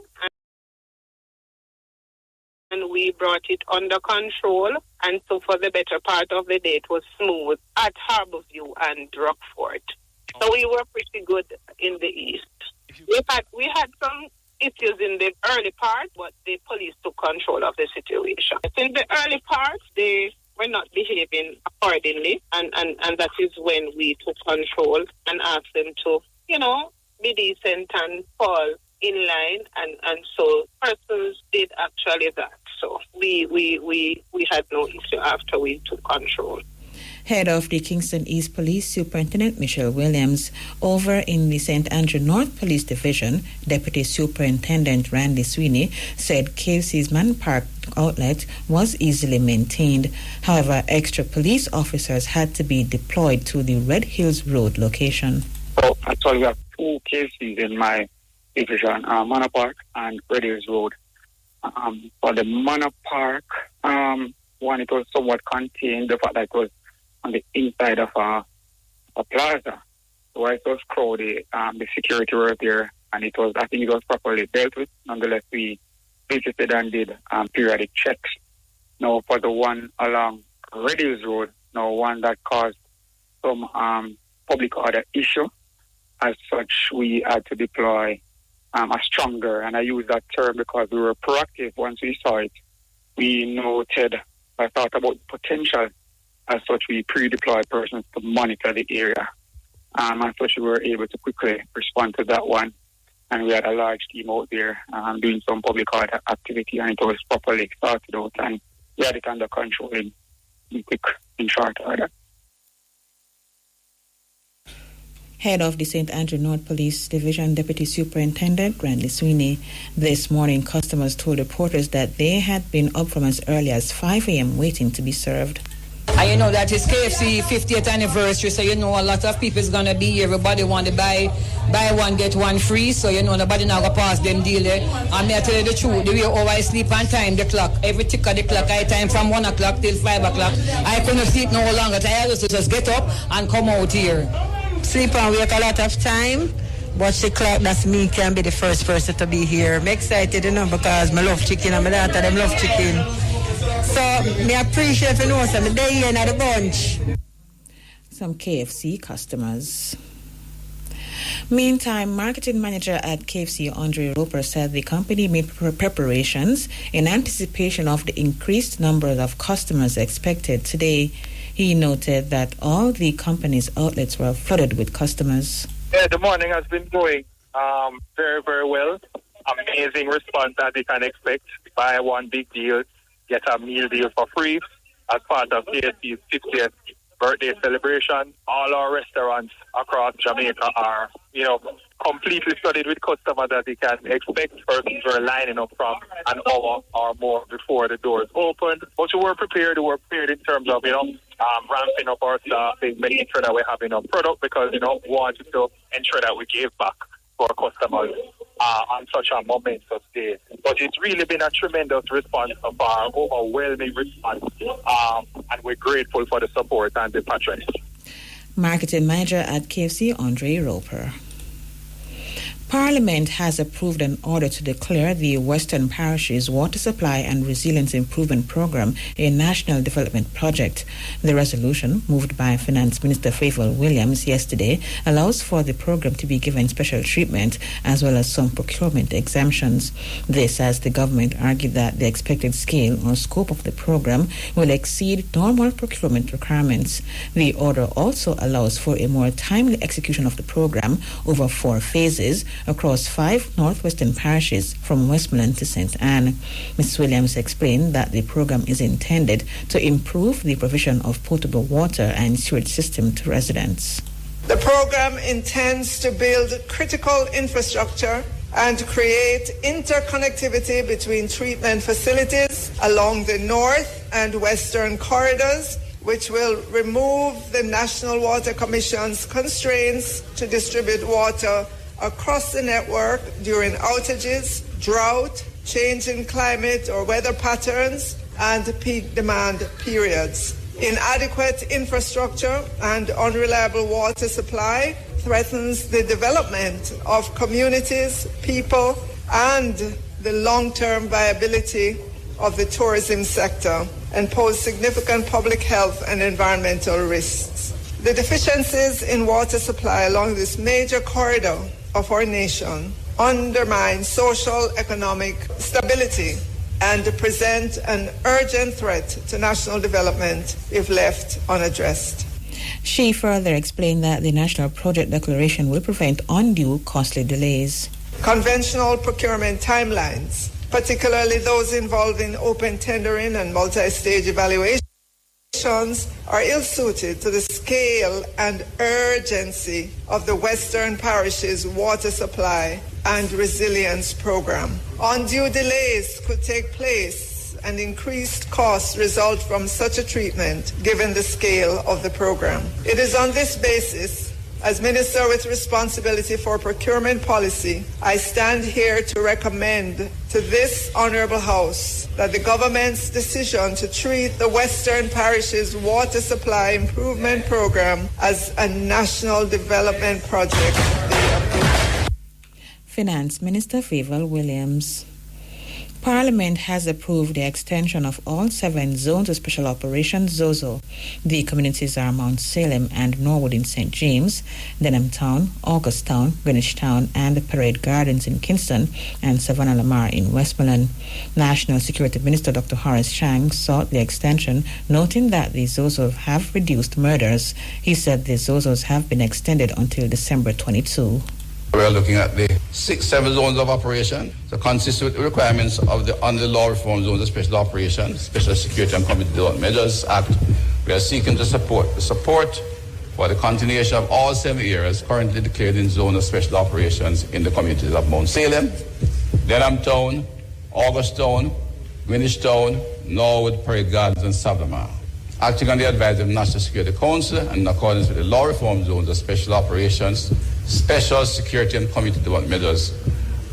and we brought it under control. And so for the better part of the day, it was smooth at Harborview and Rockford. So we were pretty good in the east. We had some issues in the early part, but the police took control of the situation. In the early part, they were not behaving accordingly, and that is when we took control and asked them to, be decent and fall in line, and so persons did actually that. So we had no issue after we took control. Head of the Kingston East Police, Superintendent Michelle Williams. Over in the St. Andrew North Police Division, Deputy Superintendent Randy Sweeney said KFC's Man Park outlet was easily maintained. However, extra police officers had to be deployed to the Red Hills Road location. So actually we have 2 KFCs in my division, Manor Park and Red Hills Road. For the Manor Park, one, it was somewhat contained, the fact that it was on the inside of a plaza. So it was crowded, the security were there, and I think it was properly dealt with. Nonetheless, we visited and did periodic checks. Now, for the one along Red Hills Road, one that caused some public order issue, as such, we had to deploy a stronger, and I use that term because we were proactive once we saw it. We thought about potential. As such, we pre-deployed persons to monitor the area. As such, we were able to quickly respond to that one. And we had a large team out there doing some public order activity, and it was properly sorted out, and we had it under control in short order. Head of the St. Andrew North Police Division, Deputy Superintendent Randy Sweeney. This morning, customers told reporters that they had been up from as early as 5 a.m. waiting to be served. And that is KFC 50th anniversary, so a lot of people is going to be here. Everybody want to buy one, get one free, so nobody now going to pass them deal there. And me I tell you the truth, the way over I sleep on time, the clock, every tick of the clock, I time from 1 o'clock till 5 o'clock. I couldn't sleep no longer, I had to just get up and come out here. Sleep and wake a lot of time. Watch the clock, that's me, can be the first person to be here. I'm excited, because I love chicken and my daughter, them love chicken. So, me appreciate some day in the bunch. Some KFC customers. Meantime, marketing manager at KFC, Andre Roper, said the company made preparations in anticipation of the increased numbers of customers expected today. He noted that all the company's outlets were flooded with customers. Yeah, the morning has been going very, very well. Amazing response as you can expect. Buy one big deal, get a meal deal for free as part of KFC's 50th birthday celebration. All our restaurants across Jamaica are, completely flooded with customers that you can expect. Persons were lining up from an hour or more before the doors opened. But we were prepared in terms of, ramping up our staffing, making sure that we have enough product because, we wanted to ensure that we gave back to our customers on such a momentous day. But it's really been a tremendous response of our overwhelming response, and we're grateful for the support and the patronage. Marketing manager at KFC, Andre Roper. Parliament has approved an order to declare the Western Parishes Water Supply and Resilience Improvement Program a national development project. The resolution, moved by Finance Minister Favour Williams yesterday, allows for the program to be given special treatment as well as some procurement exemptions. This as the government argued that the expected scale or scope of the program will exceed normal procurement requirements. The order also allows for a more timely execution of the program over 4 phases across 5 northwestern parishes from Westmoreland to St. Anne. Ms. Williams explained that the program is intended to improve the provision of potable water and sewage system to residents. The program intends to build critical infrastructure and create interconnectivity between treatment facilities along the north and western corridors, which will remove the National Water Commission's constraints to distribute water across the network during outages, drought, change in climate or weather patterns, and peak demand periods. Inadequate infrastructure and unreliable water supply threatens the development of communities, people, and the long-term viability of the tourism sector and pose significant public health and environmental risks. The deficiencies in water supply along this major corridor of our nation undermine social economic stability and present an urgent threat to national development if left unaddressed. She further explained that the national project declaration will prevent undue costly delays. Conventional procurement timelines, particularly those involving open tendering and multi-stage evaluations, are ill-suited to the scale and urgency of the Western Parishes Water Supply and Resilience Program. Undue delays could take place and increased costs result from such a treatment given the scale of the program. It is on this basis, as Minister with responsibility for procurement policy, I stand here to recommend to this Honourable House that the government's decision to treat the Western Parishes Water Supply Improvement Program as a national development project. Finance Minister Favour Williams. Parliament has approved the extension of all 7 zones of special operations ZOZO. The communities are Mount Salem and Norwood in St. James, Denham Town, August Town, Greenwich Town, and Parade Gardens in Kingston, and Savannah Lamar in Westmoreland. National Security Minister Dr. Horace Chang sought the extension, noting that the ZOZO have reduced murders. He said the ZOZOs have been extended until December 22. We're looking at the 7 zones of operation, so consistent with the requirements of the under law reform zones of special operations, Special Security and Community Development Measures Act. We are seeking to support for the continuation of all 7 areas currently declared in zone of special operations in the communities of Mount Salem, Denham Town, August Town, Greenwich Town, Norwood, Parade Gardens, and Savannah. Acting on the advice of the National Security Council and in accordance with the law reform zones of special operations, Special Security and Community Development Measures,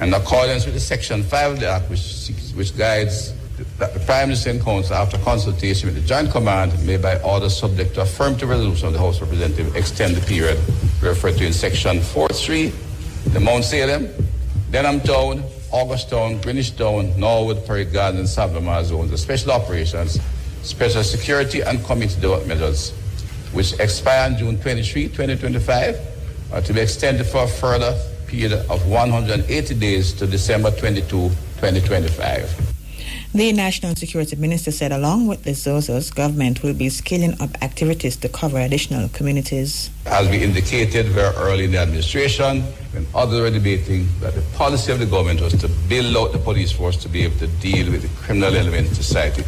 and in accordance with the Section 5 of the Act, which guides that the Prime Minister and Council, after consultation with the Joint Command, may by order subject to affirmative resolution of the House of Representatives extend the period referred to in Section 4.3, the Mount Salem, Denham Town, August Town, Greenwich Town, Norwood, Parade Gardens, and Savannah zones of special operations, Special Security and Community Development Measures, which expire on June 23, 2025, are to be extended for a further period of 180 days to December 22, 2025. The National Security Minister said along with the ZOZOs, government will be scaling up activities to cover additional communities. As we indicated very early in the administration, when others were debating that the policy of the government was to build out the police force to be able to deal with the criminal element in society.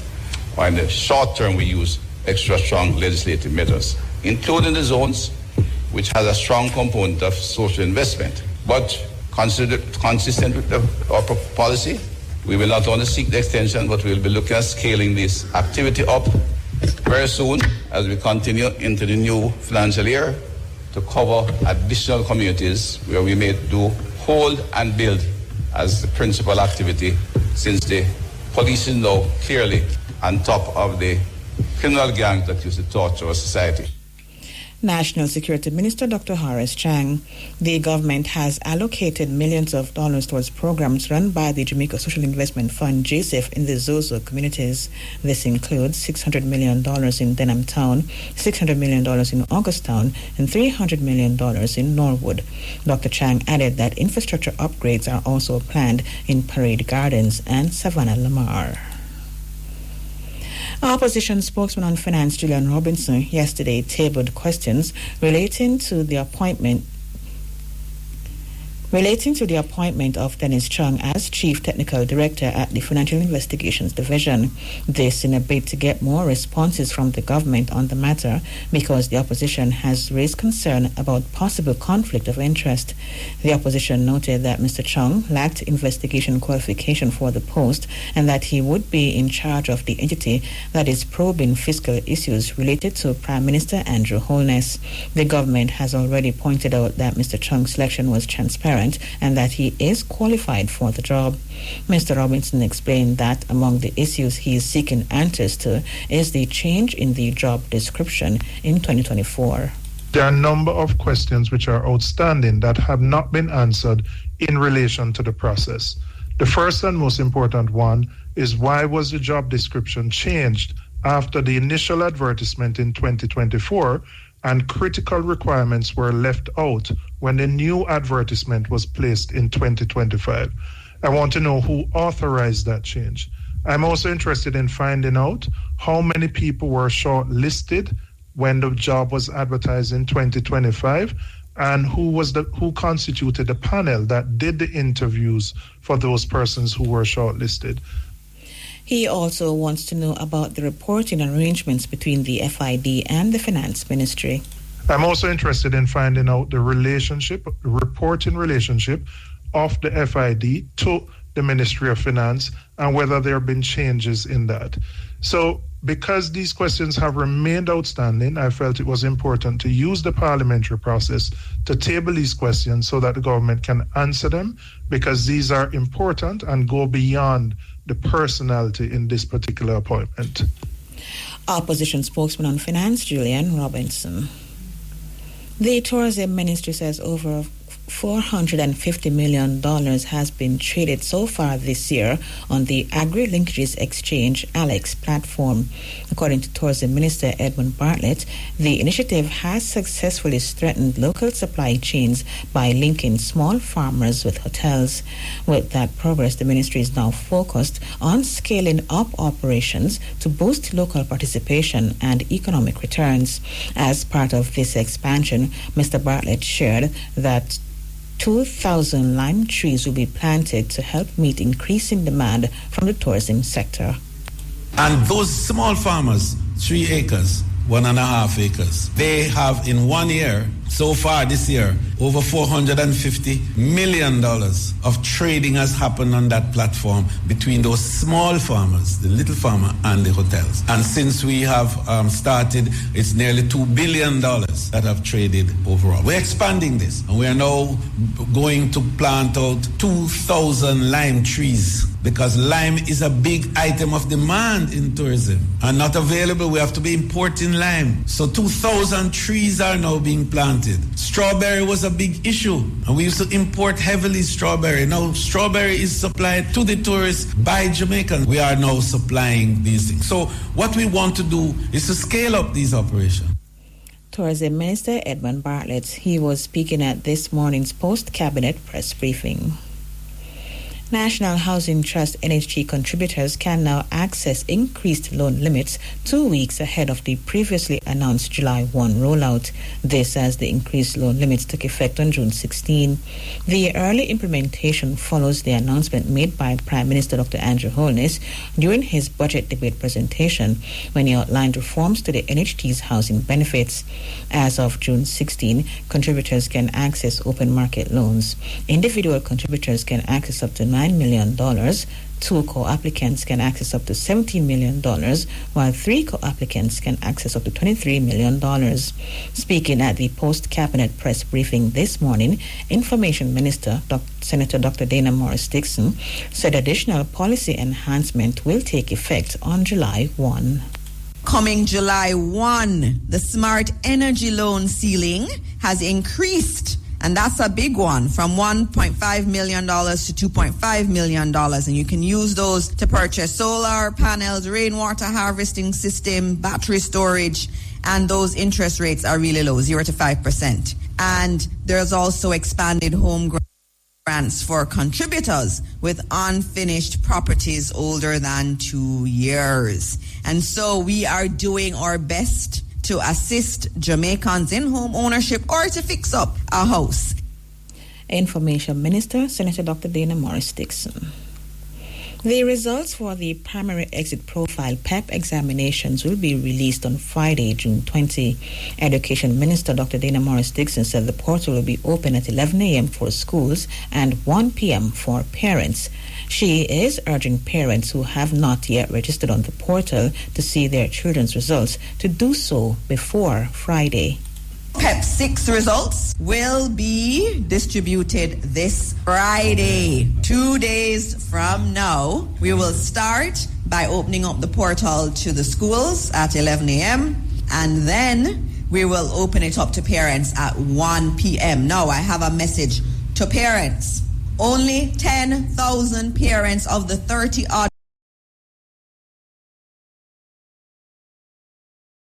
While in the short term we use extra strong legislative measures, including the zones, which has a strong component of social investment. But consistent with our policy, we will not only seek the extension, but we will be looking at scaling this activity up very soon as we continue into the new financial year to cover additional communities where we may do hold and build as the principal activity, since the police is now clearly on top of the criminal gangs that used to torture our society. National Security Minister Dr. Horace Chang. The government has allocated millions of dollars towards programs run by the Jamaica Social Investment Fund, JSIF, in the Zozo communities. This includes $600 million in Denham Town, $600 million in August Town, and $300 million in Norwood. Dr. Chang added that infrastructure upgrades are also planned in Parade Gardens and Savannah Lamar. Opposition spokesman on finance Julian Robinson yesterday tabled questions relating to the appointment of Dennis Chung as Chief Technical Director at the Financial Investigations Division. This in a bid to get more responses from the government on the matter because the opposition has raised concern about possible conflict of interest. The opposition noted that Mr. Chung lacked investigation qualification for the post and that he would be in charge of the entity that is probing fiscal issues related to Prime Minister Andrew Holness. The government has already pointed out that Mr. Chung's selection was transparent and that he is qualified for the job. Mr. Robinson explained that among the issues he is seeking answers to is the change in the job description in 2024. There are a number of questions which are outstanding that have not been answered in relation to the process. The first and most important one is why was the job description changed after the initial advertisement in 2024 and critical requirements were left out when the new advertisement was placed in 2025. I want to know who authorized that change. I'm also interested in finding out how many people were shortlisted when the job was advertised in 2025 and who constituted the panel that did the interviews for those persons who were shortlisted. He also wants to know about the reporting arrangements between the FID and the Finance Ministry. I'm also interested in finding out the reporting relationship of the FID to the Ministry of Finance and whether there have been changes in that. So, because these questions have remained outstanding, I felt it was important to use the parliamentary process to table these questions so that the government can answer them, because these are important and go beyond the personality in this particular appointment. Opposition spokesman on finance, Julian Robinson. The Tourism Ministry says over $450 million has been traded so far this year on the Agri-Linkages Exchange Alex platform. According to Tourism Minister Edmund Bartlett, the initiative has successfully strengthened local supply chains by linking small farmers with hotels. With that progress, the ministry is now focused on scaling up operations to boost local participation and economic returns. As part of this expansion, Mr. Bartlett shared that 2,000 lime trees will be planted to help meet increasing demand from the tourism sector. And those small farmers, 3 acres, 1.5 acres, they have in 1 year, so far this year, over $450 million of trading has happened on that platform between those small farmers, the little farmer, and the hotels. And since we have started, it's nearly $2 billion that have traded overall. We're expanding this, and we are now going to plant out 2,000 lime trees, because lime is a big item of demand in tourism and not available. We have to be importing lime. So 2,000 trees are now being planted. Strawberry was a big issue, and we used to import heavily strawberry. Now strawberry is supplied to the tourists by Jamaicans. We are now supplying these things. So what we want to do is to scale up these operations. Tourism Minister Edmund Bartlett, he was speaking at this morning's post-cabinet press briefing. National Housing Trust NHT contributors can now access increased loan limits 2 weeks ahead of the previously announced July 1 rollout. This as the increased loan limits took effect on June 16. The early implementation follows the announcement made by Prime Minister Dr. Andrew Holness during his budget debate presentation when he outlined reforms to the NHT's housing benefits. As of June 16, contributors can access open market loans. Individual contributors can access up to $9 million. 2 co-applicants can access up to $17 million, while 3 co-applicants can access up to $23 million. Speaking at the post-cabinet press briefing this morning, Information Minister Senator Dr. Dana Morris-Dixon said additional policy enhancement will take effect on July 1. Coming July 1, the Smart Energy Loan ceiling has increased. And that's a big one, from $1.5 million to $2.5 million. And you can use those to purchase solar panels, rainwater harvesting system, battery storage, and those interest rates are really low, 0 to 5%. And there's also expanded home grants for contributors with unfinished properties older than 2 years. And so we are doing our best to assist Jamaicans in home ownership or to fix up a house. Information Minister, Senator Dr. Dana Morris-Dixon. The results for the Primary Exit Profile PEP examinations will be released on Friday, June 20. Education Minister Dr. Dana Morris-Dixon said the portal will be open at 11 a.m. for schools and 1 p.m. for parents. She is urging parents who have not yet registered on the portal to see their children's results to do so before Friday. PEP 6 results will be distributed this Friday, 2 days from now. We will start by opening up the portal to the schools at 11 a.m. and then we will open it up to parents at 1 p.m. Now, I have a message to parents. Only 10,000 parents of the 30-odd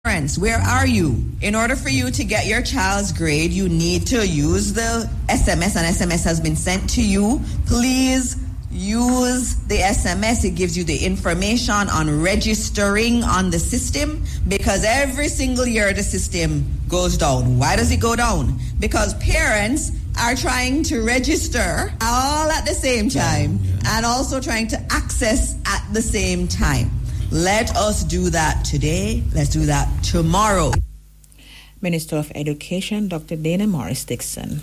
parents, where are you? In order for you to get your child's grade, you need to use the SMS, and SMS has been sent to you. Please use the SMS. It gives you the information on registering on the system, because every single year the system goes down. Why does it go down? Because parents are trying to register all at the same time and also trying to access at the same time. Let us do that today. Let's do that tomorrow. Minister of Education, Dr. Dana Morris-Dixon.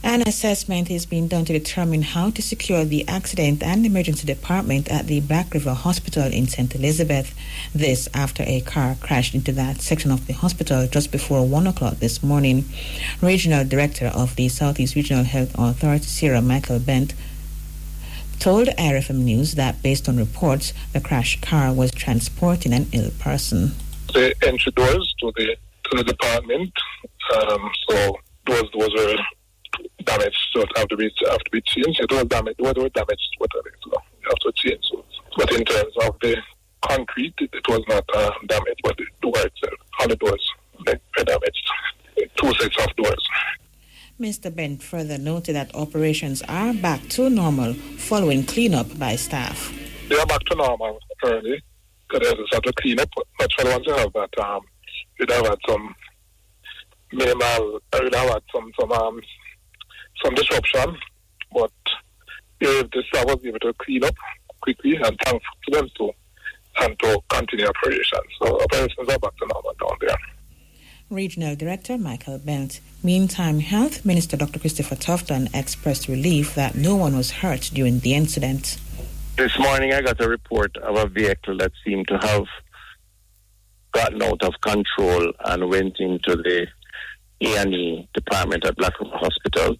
An assessment is being done to determine how to secure the accident and emergency department at the Black River Hospital in St. Elizabeth. This after a car crashed into that section of the hospital just before 1 o'clock this morning. Regional Director of the Southeast Regional Health Authority, Sarah Michael Bent, told RFM News that based on reports, the crashed car was transporting an ill person. The entry doors to the department, so those were damaged, so it have to be changed. It was damaged, were damaged, whatever, so you have to change. So, but in terms of the concrete, it was not damaged, but the door itself, all the doors were damaged. 2 sets of doors. Mr. Bent further noted that operations are back to normal following cleanup by staff. They are back to normal early, because they just have to clean up. Naturally, once you have that, you'd have had some minimal, you'd have had some disruption, but if the staff was able to clean up quickly, and thanks to them too, and to continue operations. So operations are back to normal down there. Regional Director Michael Bent. Meantime, Health Minister Dr. Christopher Tufton expressed relief that no one was hurt during the incident. This morning I got a report of a vehicle that seemed to have gotten out of control and went into the A&E department at Black River Hospital.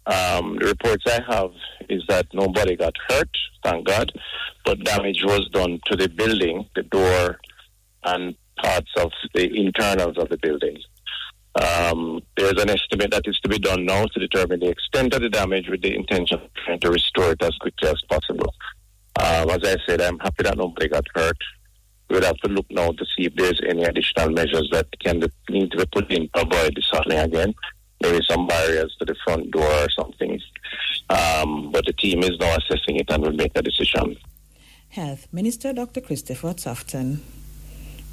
The reports I have is that nobody got hurt, thank God, but damage was done to the building, the door, and parts of the internals of the building. There's an estimate that is to be done now to determine the extent of the damage with the intention of trying to restore it as quickly as possible. As I said, I'm happy that nobody got hurt. We would have to look now to see if there's any additional measures that need to be put in to avoid this happening again. Maybe some barriers to the front door or something. But the team is now assessing it and will make a decision. Health Minister Dr. Christopher Tufton.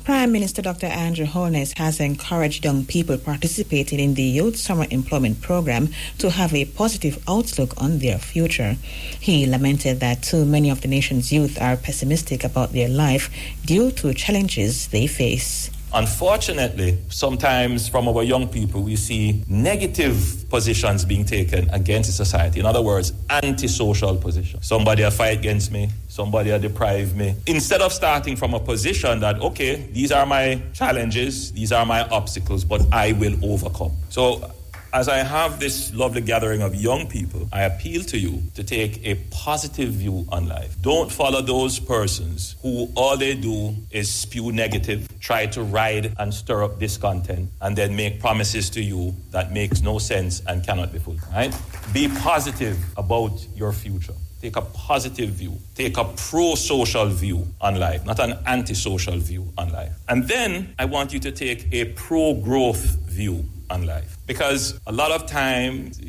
Prime Minister Dr. Andrew Holness has encouraged young people participating in the Youth Summer Employment Program to have a positive outlook on their future. He lamented that too many of the nation's youth are pessimistic about their life due to challenges they face. Unfortunately, sometimes from our young people, we see negative positions being taken against society. In other words, antisocial positions. Somebody will fight against me. Somebody will deprive me. Instead of starting from a position that, okay, these are my challenges, these are my obstacles, but I will overcome. So as I have this lovely gathering of young people, I appeal to you to take a positive view on life. Don't follow those persons who all they do is spew negative, try to ride and stir up discontent, and then make promises to you that makes no sense and cannot be fulfilled. Right? Be positive about your future. Take a positive view. Take a pro-social view on life, not an anti-social view on life. And then I want you to take a pro-growth view on life. Because a lot of times,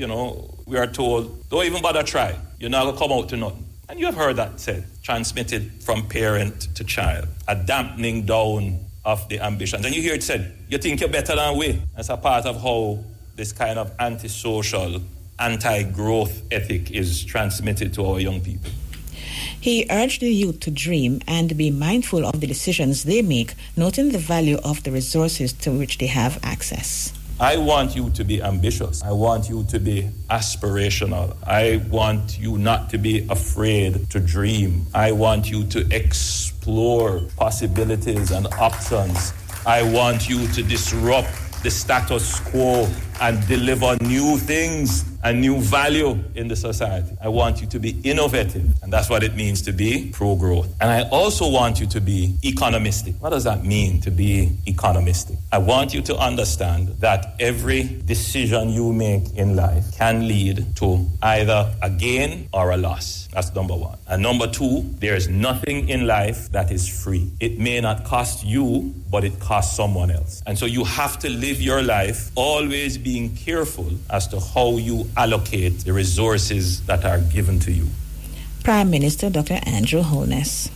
we are told, don't even bother try. You're not going to come out to nothing. And you have heard that said, transmitted from parent to child, a dampening down of the ambitions. And you hear it said, you think you're better than we. That's a part of how this kind of antisocial, anti-growth ethic is transmitted to our young people. He urged the youth to dream and be mindful of the decisions they make, noting the value of the resources to which they have access. I want you to be ambitious. I want you to be aspirational. I want you not to be afraid to dream. I want you to explore possibilities and options. I want you to disrupt the status quo and deliver new things and new value in the society. I want you to be innovative, and that's what it means to be pro-growth. And I also want you to be economistic. What does that mean, to be economistic? I want you to understand that every decision you make in life can lead to either a gain or a loss. That's number one. And number two, there's nothing in life that is free. It may not cost you, but it costs someone else. And so you have to live your life always being careful as to how you allocate the resources that are given to you. Prime Minister Dr. Andrew Holness.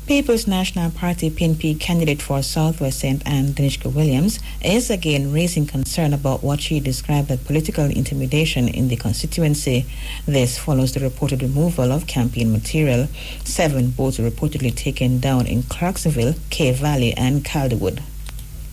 People's National Party PNP candidate for Southwest St. Anne, Denishka Williams, is again raising concern about what she described as political intimidation in the constituency. This follows the reported removal of campaign material. 7 boats were reportedly taken down in Clarksville, Cave Valley, and Calderwood.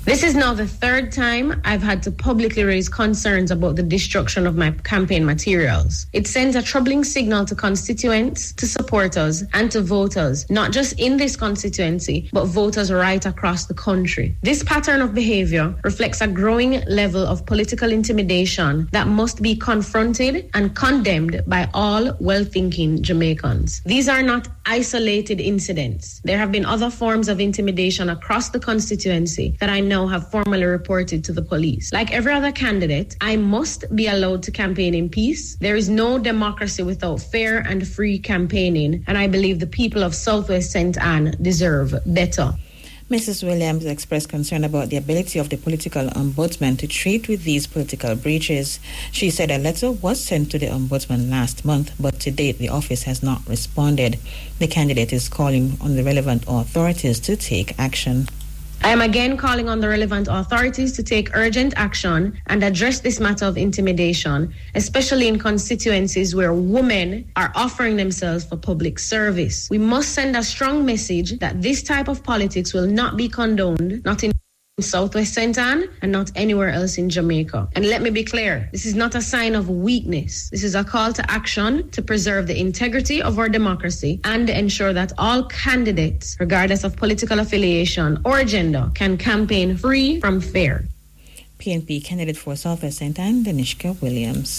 This is now the 3rd time I've had to publicly raise concerns about the destruction of my campaign materials. It sends a troubling signal to constituents, to supporters, and to voters, not just in this constituency, but voters right across the country. This pattern of behavior reflects a growing level of political intimidation that must be confronted and condemned by all well-thinking Jamaicans. These are not isolated incidents. There have been other forms of intimidation across the constituency that I know have formally reported to the police. Like every other candidate, I must be allowed to campaign in peace. There is no democracy without fair and free campaigning, and I believe the people of Southwest St. Anne deserve better. Mrs. Williams expressed concern about the ability of the political ombudsman to treat with these political breaches. She said a letter was sent to the ombudsman last month, but to date the office has not responded. The candidate is calling on the relevant authorities to take action. I am again calling on the relevant authorities to take urgent action and address this matter of intimidation, especially in constituencies where women are offering themselves for public service. We must send a strong message that this type of politics will not be condoned, not in Southwest St. Anne and not anywhere else in Jamaica. And let me be clear, this is not a sign of weakness. This is a call to action to preserve the integrity of our democracy and ensure that all candidates, regardless of political affiliation or gender, can campaign free from fear. PNP candidate for Southwest St. Anne, Denishka Williams.